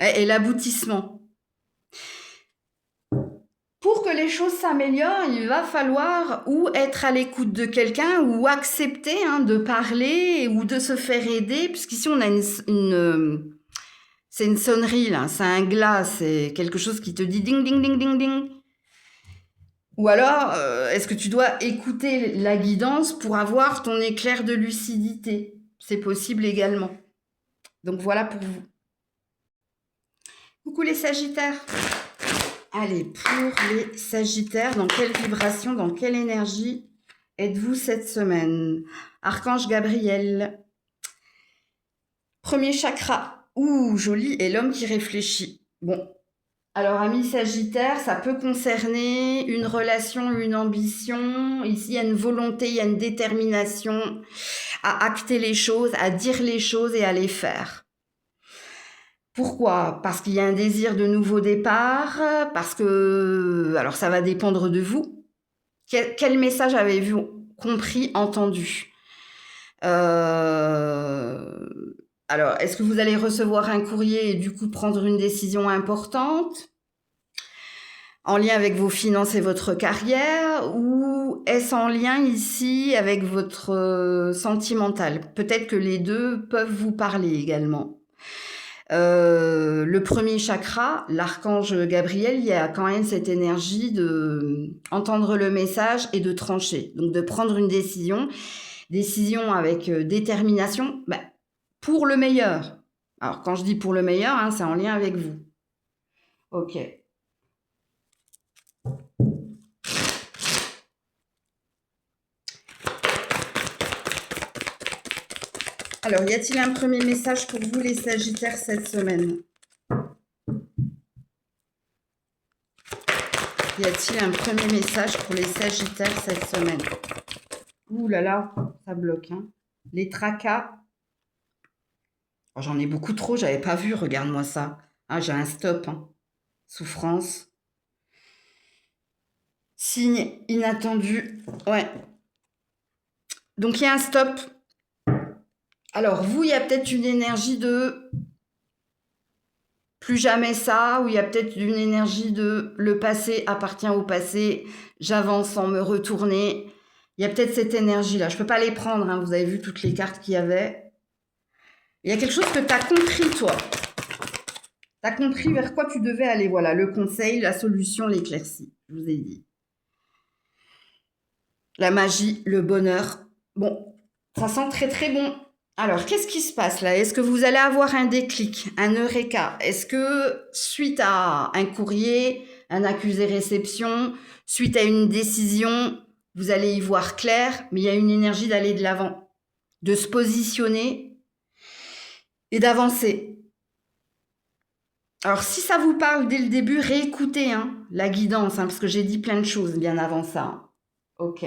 Et l'aboutissement. Pour que les choses s'améliorent, il va falloir ou être à l'écoute de quelqu'un ou accepter de parler ou de se faire aider, puisqu'ici on a c'est une sonnerie là, c'est un glas, c'est quelque chose qui te dit ding ding ding ding ding. Ou alors, est-ce que tu dois écouter la guidance pour avoir ton éclair de lucidité? C'est possible également. Donc voilà pour vous. Coucou les Sagittaires. Allez, pour les Sagittaires, dans quelle vibration, dans quelle énergie êtes-vous cette semaine? Archange Gabriel. Premier chakra. Ouh, joli. Et l'homme qui réfléchit. Bon. Alors, ami Sagittaire, ça peut concerner une relation, une ambition. Ici, il y a une volonté, il y a une détermination à acter les choses, à dire les choses et à les faire. Pourquoi? Parce qu'il y a un désir de nouveau départ, parce que... Alors, ça va dépendre de vous. Quel message avez-vous compris, entendu? Alors, est-ce que vous allez recevoir un courrier et du coup prendre une décision importante en lien avec vos finances et votre carrière, ou est-ce en lien ici avec votre sentimental? Peut-être que les deux peuvent vous parler également. Le premier chakra, l'archange Gabriel, il y a quand même cette énergie de entendre le message et de trancher, donc de prendre une décision avec détermination, pour le meilleur. Alors quand je dis pour le meilleur, c'est en lien avec vous. Ok. Alors, y a-t-il un premier message pour vous, les Sagittaires, cette semaine? Y a-t-il un premier message pour les Sagittaires cette semaine? Ouh là là, ça bloque, hein. Les tracas. Oh, j'en ai beaucoup trop, j'avais pas vu, regarde-moi ça. Ah, j'ai un stop, hein. Souffrance. Signe inattendu. Ouais. Donc, il y a un stop. Alors, vous, il y a peut-être une énergie de plus jamais ça, ou il y a peut-être une énergie de le passé appartient au passé, j'avance sans me retourner. Il y a peut-être cette énergie-là. Je ne peux pas les prendre, hein. Vous avez vu toutes les cartes qu'il y avait. Il y a quelque chose que tu as compris, toi. Tu as compris vers quoi tu devais aller. Voilà, le conseil, la solution, l'éclaircie. Je vous ai dit. La magie, le bonheur. Bon, ça sent très très bon. Alors, qu'est-ce qui se passe là? Est-ce que vous allez avoir un déclic, un eureka? Est-ce que suite à un courrier, un accusé-réception, suite à une décision, vous allez y voir clair, mais il y a une énergie d'aller de l'avant, de se positionner et d'avancer. Alors, si ça vous parle dès le début, réécoutez la guidance, parce que j'ai dit plein de choses bien avant ça. Ok.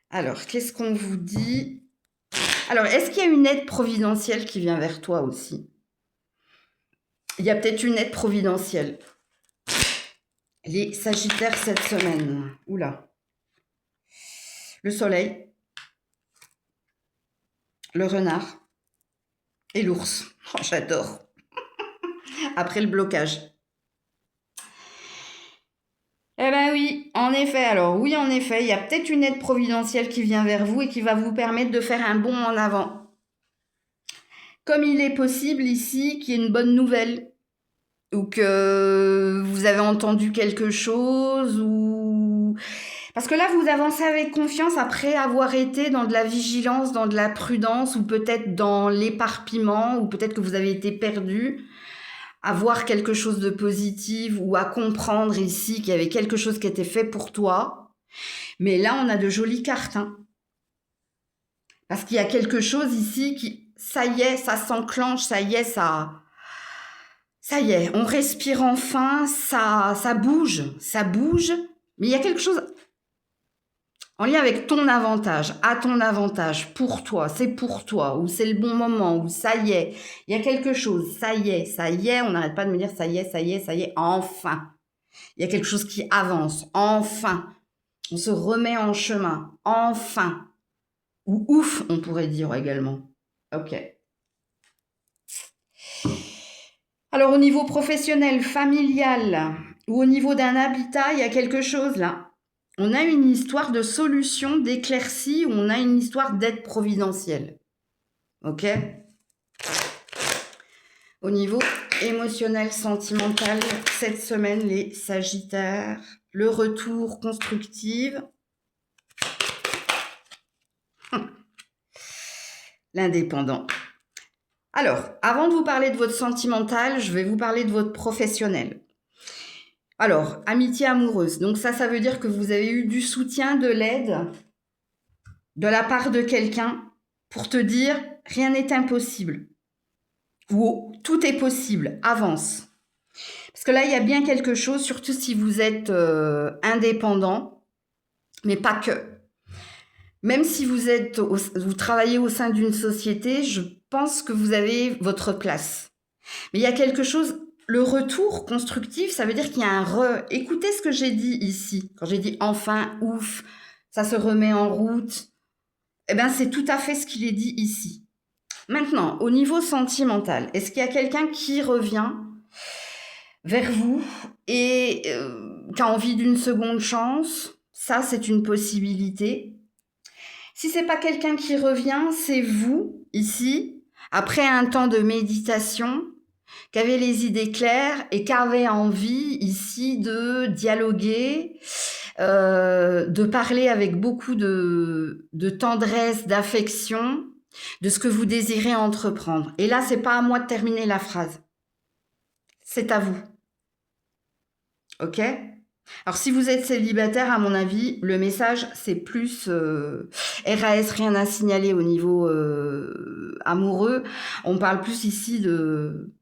Alors, qu'est-ce qu'on vous dit? Alors, est-ce qu'il y a une aide providentielle qui vient vers toi aussi? Il y a peut-être une aide providentielle. Les Sagittaires cette semaine. Oula. Le soleil. Le renard. Et l'ours. Oh, j'adore. Après le blocage. Eh ben oui, en effet. Alors oui, en effet, il y a peut-être une aide providentielle qui vient vers vous et qui va vous permettre de faire un bond en avant. Comme il est possible ici qu'il y ait une bonne nouvelle, ou que vous avez entendu quelque chose, ou... Parce que là, vous avancez avec confiance après avoir été dans de la vigilance, dans de la prudence, ou peut-être dans l'éparpillement, ou peut-être que vous avez été perdu, à voir quelque chose de positif, ou à comprendre ici qu'il y avait quelque chose qui était fait pour toi. Mais là, on a de jolies cartes, hein. Parce qu'il y a quelque chose ici qui, ça y est, ça s'enclenche, ça y est, ça y est, on respire enfin, ça bouge, mais il y a quelque chose en lien avec ton avantage, à ton avantage, pour toi, c'est pour toi, ou c'est le bon moment, ou ça y est, il y a quelque chose, ça y est, on n'arrête pas de me dire ça y est, enfin. Il y a quelque chose qui avance, enfin. On se remet en chemin, enfin. Ou ouf, on pourrait dire également. Ok. Alors au niveau professionnel, familial, ou au niveau d'un habitat, il y a quelque chose là. On a une histoire de solution, d'éclaircie, ou on a une histoire d'aide providentielle. Ok? Au niveau émotionnel, sentimental, cette semaine, les Sagittaires, le retour constructif, l'indépendant. Alors, avant de vous parler de votre sentimental, je vais vous parler de votre professionnel. Alors, amitié amoureuse. Donc ça veut dire que vous avez eu du soutien, de l'aide de la part de quelqu'un pour te dire rien n'est impossible. Ou tout est possible, avance. Parce que là, il y a bien quelque chose, surtout si vous êtes indépendant, mais pas que. Même si vous travaillez au sein d'une société, je pense que vous avez votre place. Mais il y a quelque chose, le retour constructif, ça veut dire qu'il y a un Écoutez ce que j'ai dit ici. Quand j'ai dit enfin, ouf, ça se remet en route. Eh bien, c'est tout à fait ce qu'il est dit ici. Maintenant, au niveau sentimental, est-ce qu'il y a quelqu'un qui revient vers vous et qui a envie d'une seconde chance? Ça, c'est une possibilité. Si c'est pas quelqu'un qui revient, c'est vous, ici, après un temps de méditation, qui avez les idées claires et qui avez envie, ici, de dialoguer, de parler avec beaucoup de tendresse, d'affection, de ce que vous désirez entreprendre. Et là, c'est pas à moi de terminer la phrase. C'est à vous. Ok? Alors, si vous êtes célibataire, à mon avis, le message, c'est plus RAS, rien à signaler au niveau amoureux. On parle plus ici de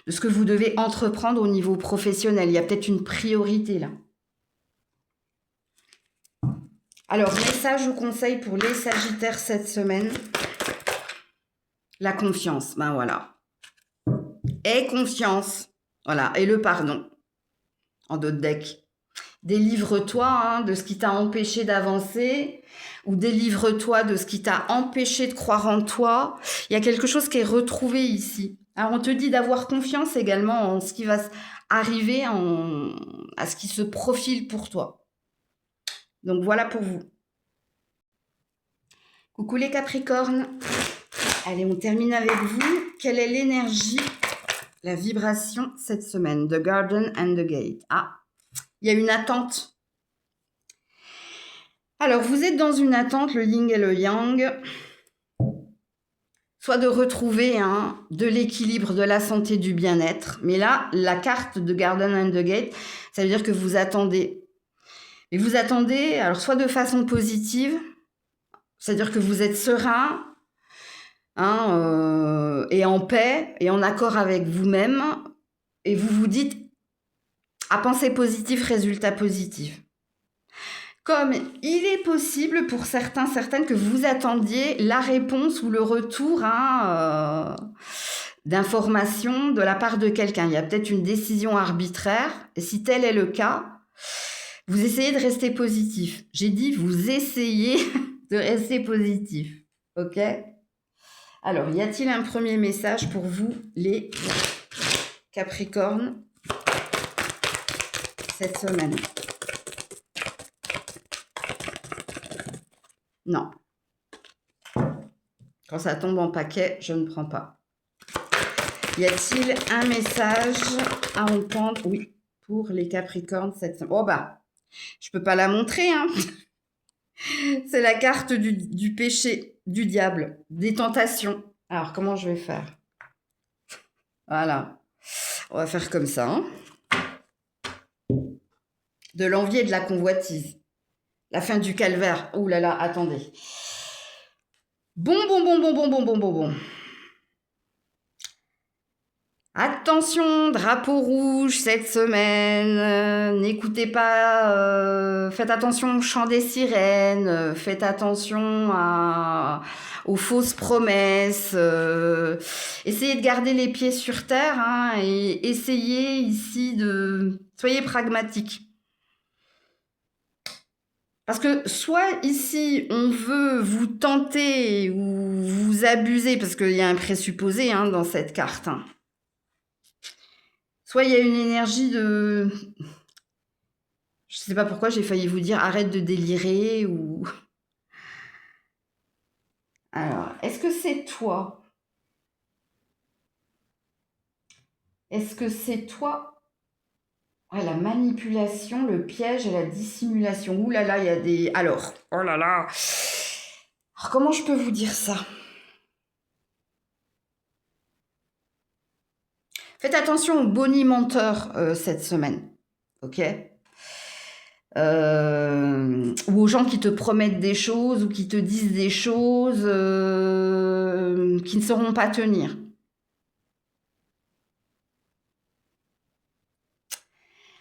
ce que vous devez entreprendre au niveau professionnel. Il y a peut-être une priorité là. Alors, message ou conseil pour les Sagittaires cette semaine. La confiance, ben voilà. Aie confiance. Voilà, et le pardon. En d'autres decks. Délivre-toi hein, de ce qui t'a empêché d'avancer ou délivre-toi de ce qui t'a empêché de croire en toi. Il y a quelque chose qui est retrouvé ici. Alors, on te dit d'avoir confiance également en ce qui va arriver, à ce qui se profile pour toi. Donc, voilà pour vous. Coucou les Capricornes. Allez, on termine avec vous. Quelle est l'énergie, la vibration cette semaine? The Garden and the Gate. Ah, il y a une attente. Alors, vous êtes dans une attente, le yin et le yang, soit de retrouver de l'équilibre, de la santé, du bien-être. Mais là, la carte de Garden and the Gate, ça veut dire que vous attendez. Et vous attendez, alors soit de façon positive, c'est-à-dire que vous êtes serein, et en paix, et en accord avec vous-même, et vous vous dites, à penser positif, résultat positif. Comme il est possible pour certains, certaines que vous attendiez la réponse ou le retour d'informations de la part de quelqu'un. Il y a peut-être une décision arbitraire. Et si tel est le cas, vous essayez de rester positif. J'ai dit vous essayez de rester positif. Ok ? Alors, y a-t-il un premier message pour vous, les Capricornes, cette semaine ? Non. Quand ça tombe en paquet, je ne prends pas. Y a-t-il un message à entendre? Oui, pour les Capricornes cette semaine. Oh bah, je peux pas la montrer, hein. C'est la carte du péché, du diable, des tentations. Alors, comment je vais faire? Voilà. On va faire comme ça. Hein. De l'envie et de la convoitise. La fin du calvaire. Ouh là là, attendez. Bon. Attention, drapeau rouge cette semaine. N'écoutez pas. Faites attention au chant des sirènes. Faites attention aux fausses promesses. Essayez de garder les pieds sur terre et essayez ici de... Soyez pragmatique. Parce que soit ici, on veut vous tenter ou vous abuser, parce qu'il y a un présupposé dans cette carte. Soit il y a une énergie de... Je ne sais pas pourquoi j'ai failli vous dire arrête de délirer ou... Alors, est-ce que c'est toi? Est-ce que c'est toi? Ouais, la manipulation, le piège et la dissimulation. Ouh là là, il y a des... Alors, oh là là. Alors, comment je peux vous dire ça? Faites attention aux bonimenteurs cette semaine, ok? Ou aux gens qui te promettent des choses ou qui te disent des choses qui ne sauront pas tenir.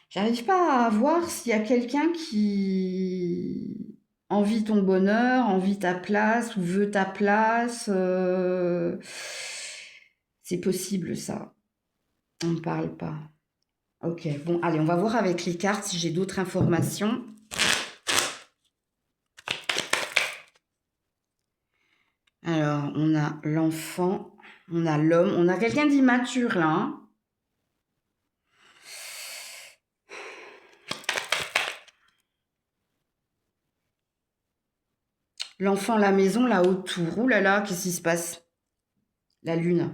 J'arrive pas à voir s'il y a quelqu'un qui envie ton bonheur, envie ta place ou veut ta place. C'est possible ça. On ne parle pas. Ok, bon, allez, on va voir avec les cartes si j'ai d'autres informations. Alors, on a l'enfant, on a l'homme, on a quelqu'un d'immature là. Hein. L'enfant, la maison, là autour. Ouh là là, qu'est-ce qui se passe? La lune.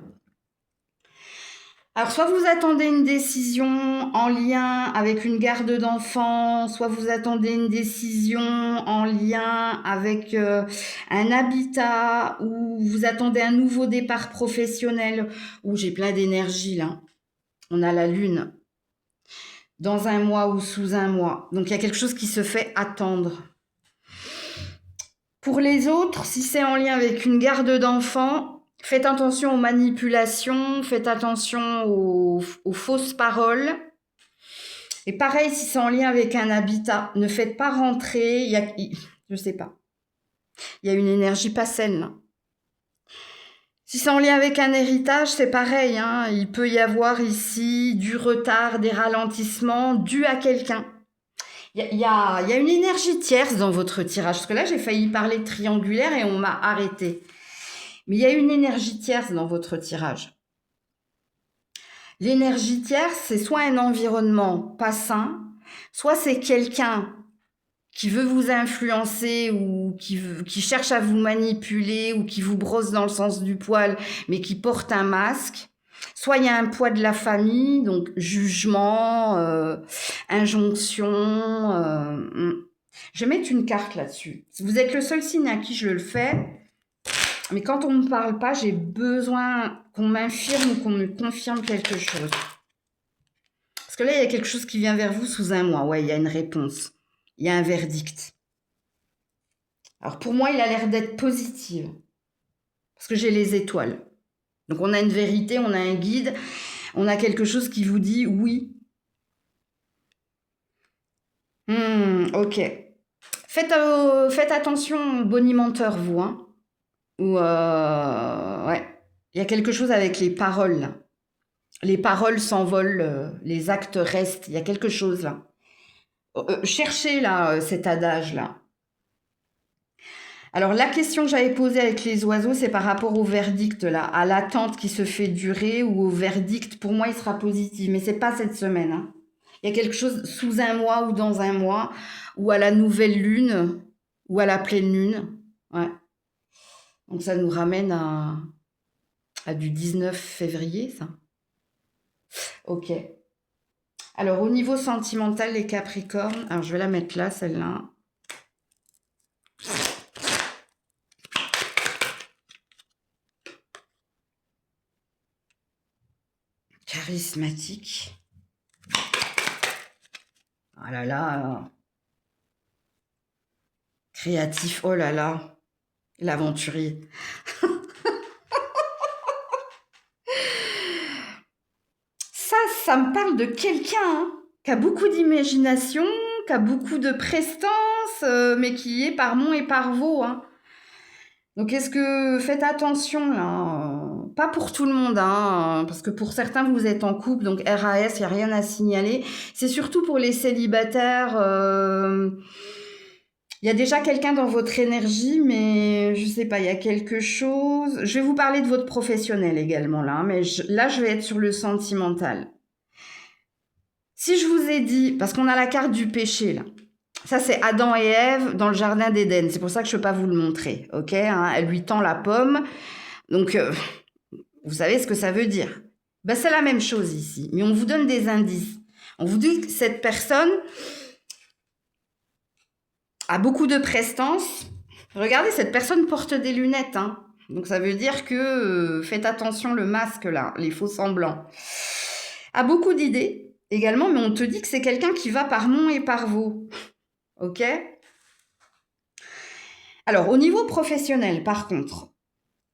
Alors, soit vous attendez une décision en lien avec une garde d'enfants, soit vous attendez une décision en lien avec un habitat, ou vous attendez un nouveau départ professionnel. Ouh, j'ai plein d'énergie là. On a la lune. dans un mois ou sous un mois. Donc, il y a quelque chose qui se fait attendre. Pour les autres, si c'est en lien avec une garde d'enfants, faites attention aux manipulations, faites attention aux fausses paroles. Et pareil, si c'est en lien avec un habitat, ne faites pas rentrer, je sais pas, il y a une énergie pas saine là. Si c'est en lien avec un héritage, c'est pareil, hein, il peut y avoir ici du retard, des ralentissements dus à quelqu'un. Il y a une énergie tierce dans votre tirage, parce que là j'ai failli parler de triangulaire et on m'a arrêté. Mais il y a une énergie tierce dans votre tirage. L'énergie tierce, c'est soit un environnement pas sain, soit c'est quelqu'un qui veut vous influencer ou qui cherche à vous manipuler ou qui vous brosse dans le sens du poil, mais qui porte un masque. Soit il y a un poids de la famille, donc jugement, injonction. Je vais mettre une carte là-dessus. Vous êtes le seul signe à qui je le fais. Mais quand on ne me parle pas, j'ai besoin qu'on m'infirme ou qu'on me confirme quelque chose. Parce que là, il y a quelque chose qui vient vers vous sous un mois. Ouais, il y a une réponse. Il y a un verdict. Alors pour moi, il a l'air d'être positif. Parce que j'ai les étoiles. Donc on a une vérité, on a un guide, on a quelque chose qui vous dit oui. Ok. Faites attention aux bonimenteurs, vous. Hein. Ou ouais. Il y a quelque chose avec les paroles, là. Les paroles s'envolent, les actes restent. Il y a quelque chose, là. Cherchez, là, cet adage-là. Alors, la question que j'avais posée avec les oiseaux, c'est par rapport au verdict, là, à l'attente qui se fait durer ou au verdict. Pour moi, il sera positif, mais c'est pas cette semaine. Hein. Il y a quelque chose sous un mois ou dans un mois, ou à la nouvelle lune, ou à la pleine lune. Ouais. Donc, ça nous ramène à du 19 février, ça. Ok. Alors, au niveau sentimental, les Capricornes, alors je vais la mettre là, celle-là. Charismatique. Oh là là. Créatif, oh là là. L'aventurier. Ça me parle de quelqu'un hein, qui a beaucoup d'imagination, qui a beaucoup de prestance, mais qui est par Mont et par Vaux. Hein. Donc, faites attention là, pas pour tout le monde, hein, parce que pour certains vous êtes en couple, donc RAS, il n'y a rien à signaler. C'est surtout pour les célibataires. Il y a déjà quelqu'un dans votre énergie, mais je sais pas, il y a quelque chose. Je vais vous parler de votre professionnel également là, mais là je vais être sur le sentimental. Si je vous ai dit, parce qu'on a la carte du péché là, ça c'est Adam et Ève dans le jardin d'Éden, c'est pour ça que je ne peux pas vous le montrer, ok hein, elle lui tend la pomme, donc vous savez ce que ça veut dire. Ben, c'est la même chose ici, mais on vous donne des indices. On vous dit que cette personne a beaucoup de prestance. Regardez, cette personne porte des lunettes, hein. Donc ça veut dire que, faites attention le masque là, les faux semblants. A beaucoup d'idées également, mais on te dit que c'est quelqu'un qui va par Mont et par Vaux. Ok ? Alors, au niveau professionnel, par contre,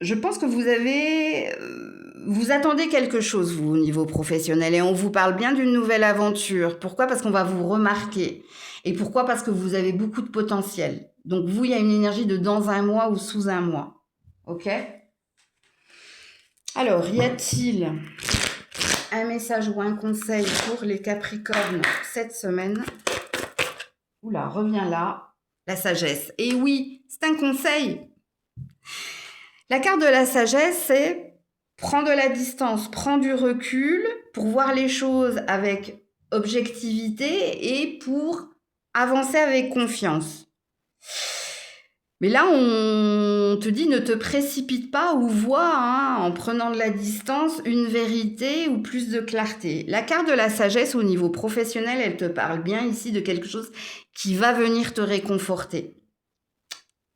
je pense que vous attendez quelque chose, vous, au niveau professionnel, et on vous parle bien d'une nouvelle aventure. Pourquoi ? Parce qu'on va vous remarquer. Et pourquoi ? Parce que vous avez beaucoup de potentiel. Donc, vous, il y a une énergie de dans un mois ou sous un mois. Ok ? Alors, y a-t-il un message ou un conseil pour les Capricornes cette semaine ? Oula, reviens là. La sagesse. Et oui, c'est un conseil. La carte de la sagesse, c'est prends de la distance, prends du recul pour voir les choses avec objectivité et pour avancer avec confiance. Mais là, on te dit ne te précipite pas ou vois, hein, en prenant de la distance, une vérité ou plus de clarté. La carte de la sagesse au niveau professionnel, elle te parle bien ici de quelque chose qui va venir te réconforter.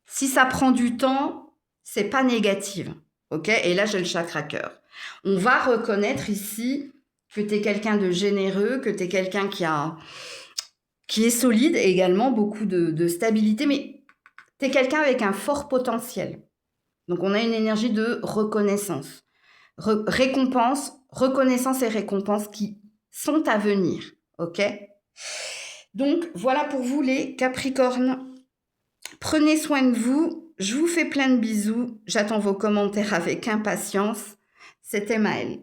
Si ça prend du temps, c'est pas négatif, ok ? Et là, j'ai le chakra cœur. On va reconnaître ici que tu es quelqu'un de généreux, que tu es quelqu'un qui est solide et également beaucoup de stabilité, mais tu es quelqu'un avec un fort potentiel. Donc, on a une énergie de reconnaissance. Récompense, reconnaissance et récompense qui sont à venir, ok? Donc, voilà pour vous les Capricornes. Prenez soin de vous. Je vous fais plein de bisous. J'attends vos commentaires avec impatience. C'était Maëlle.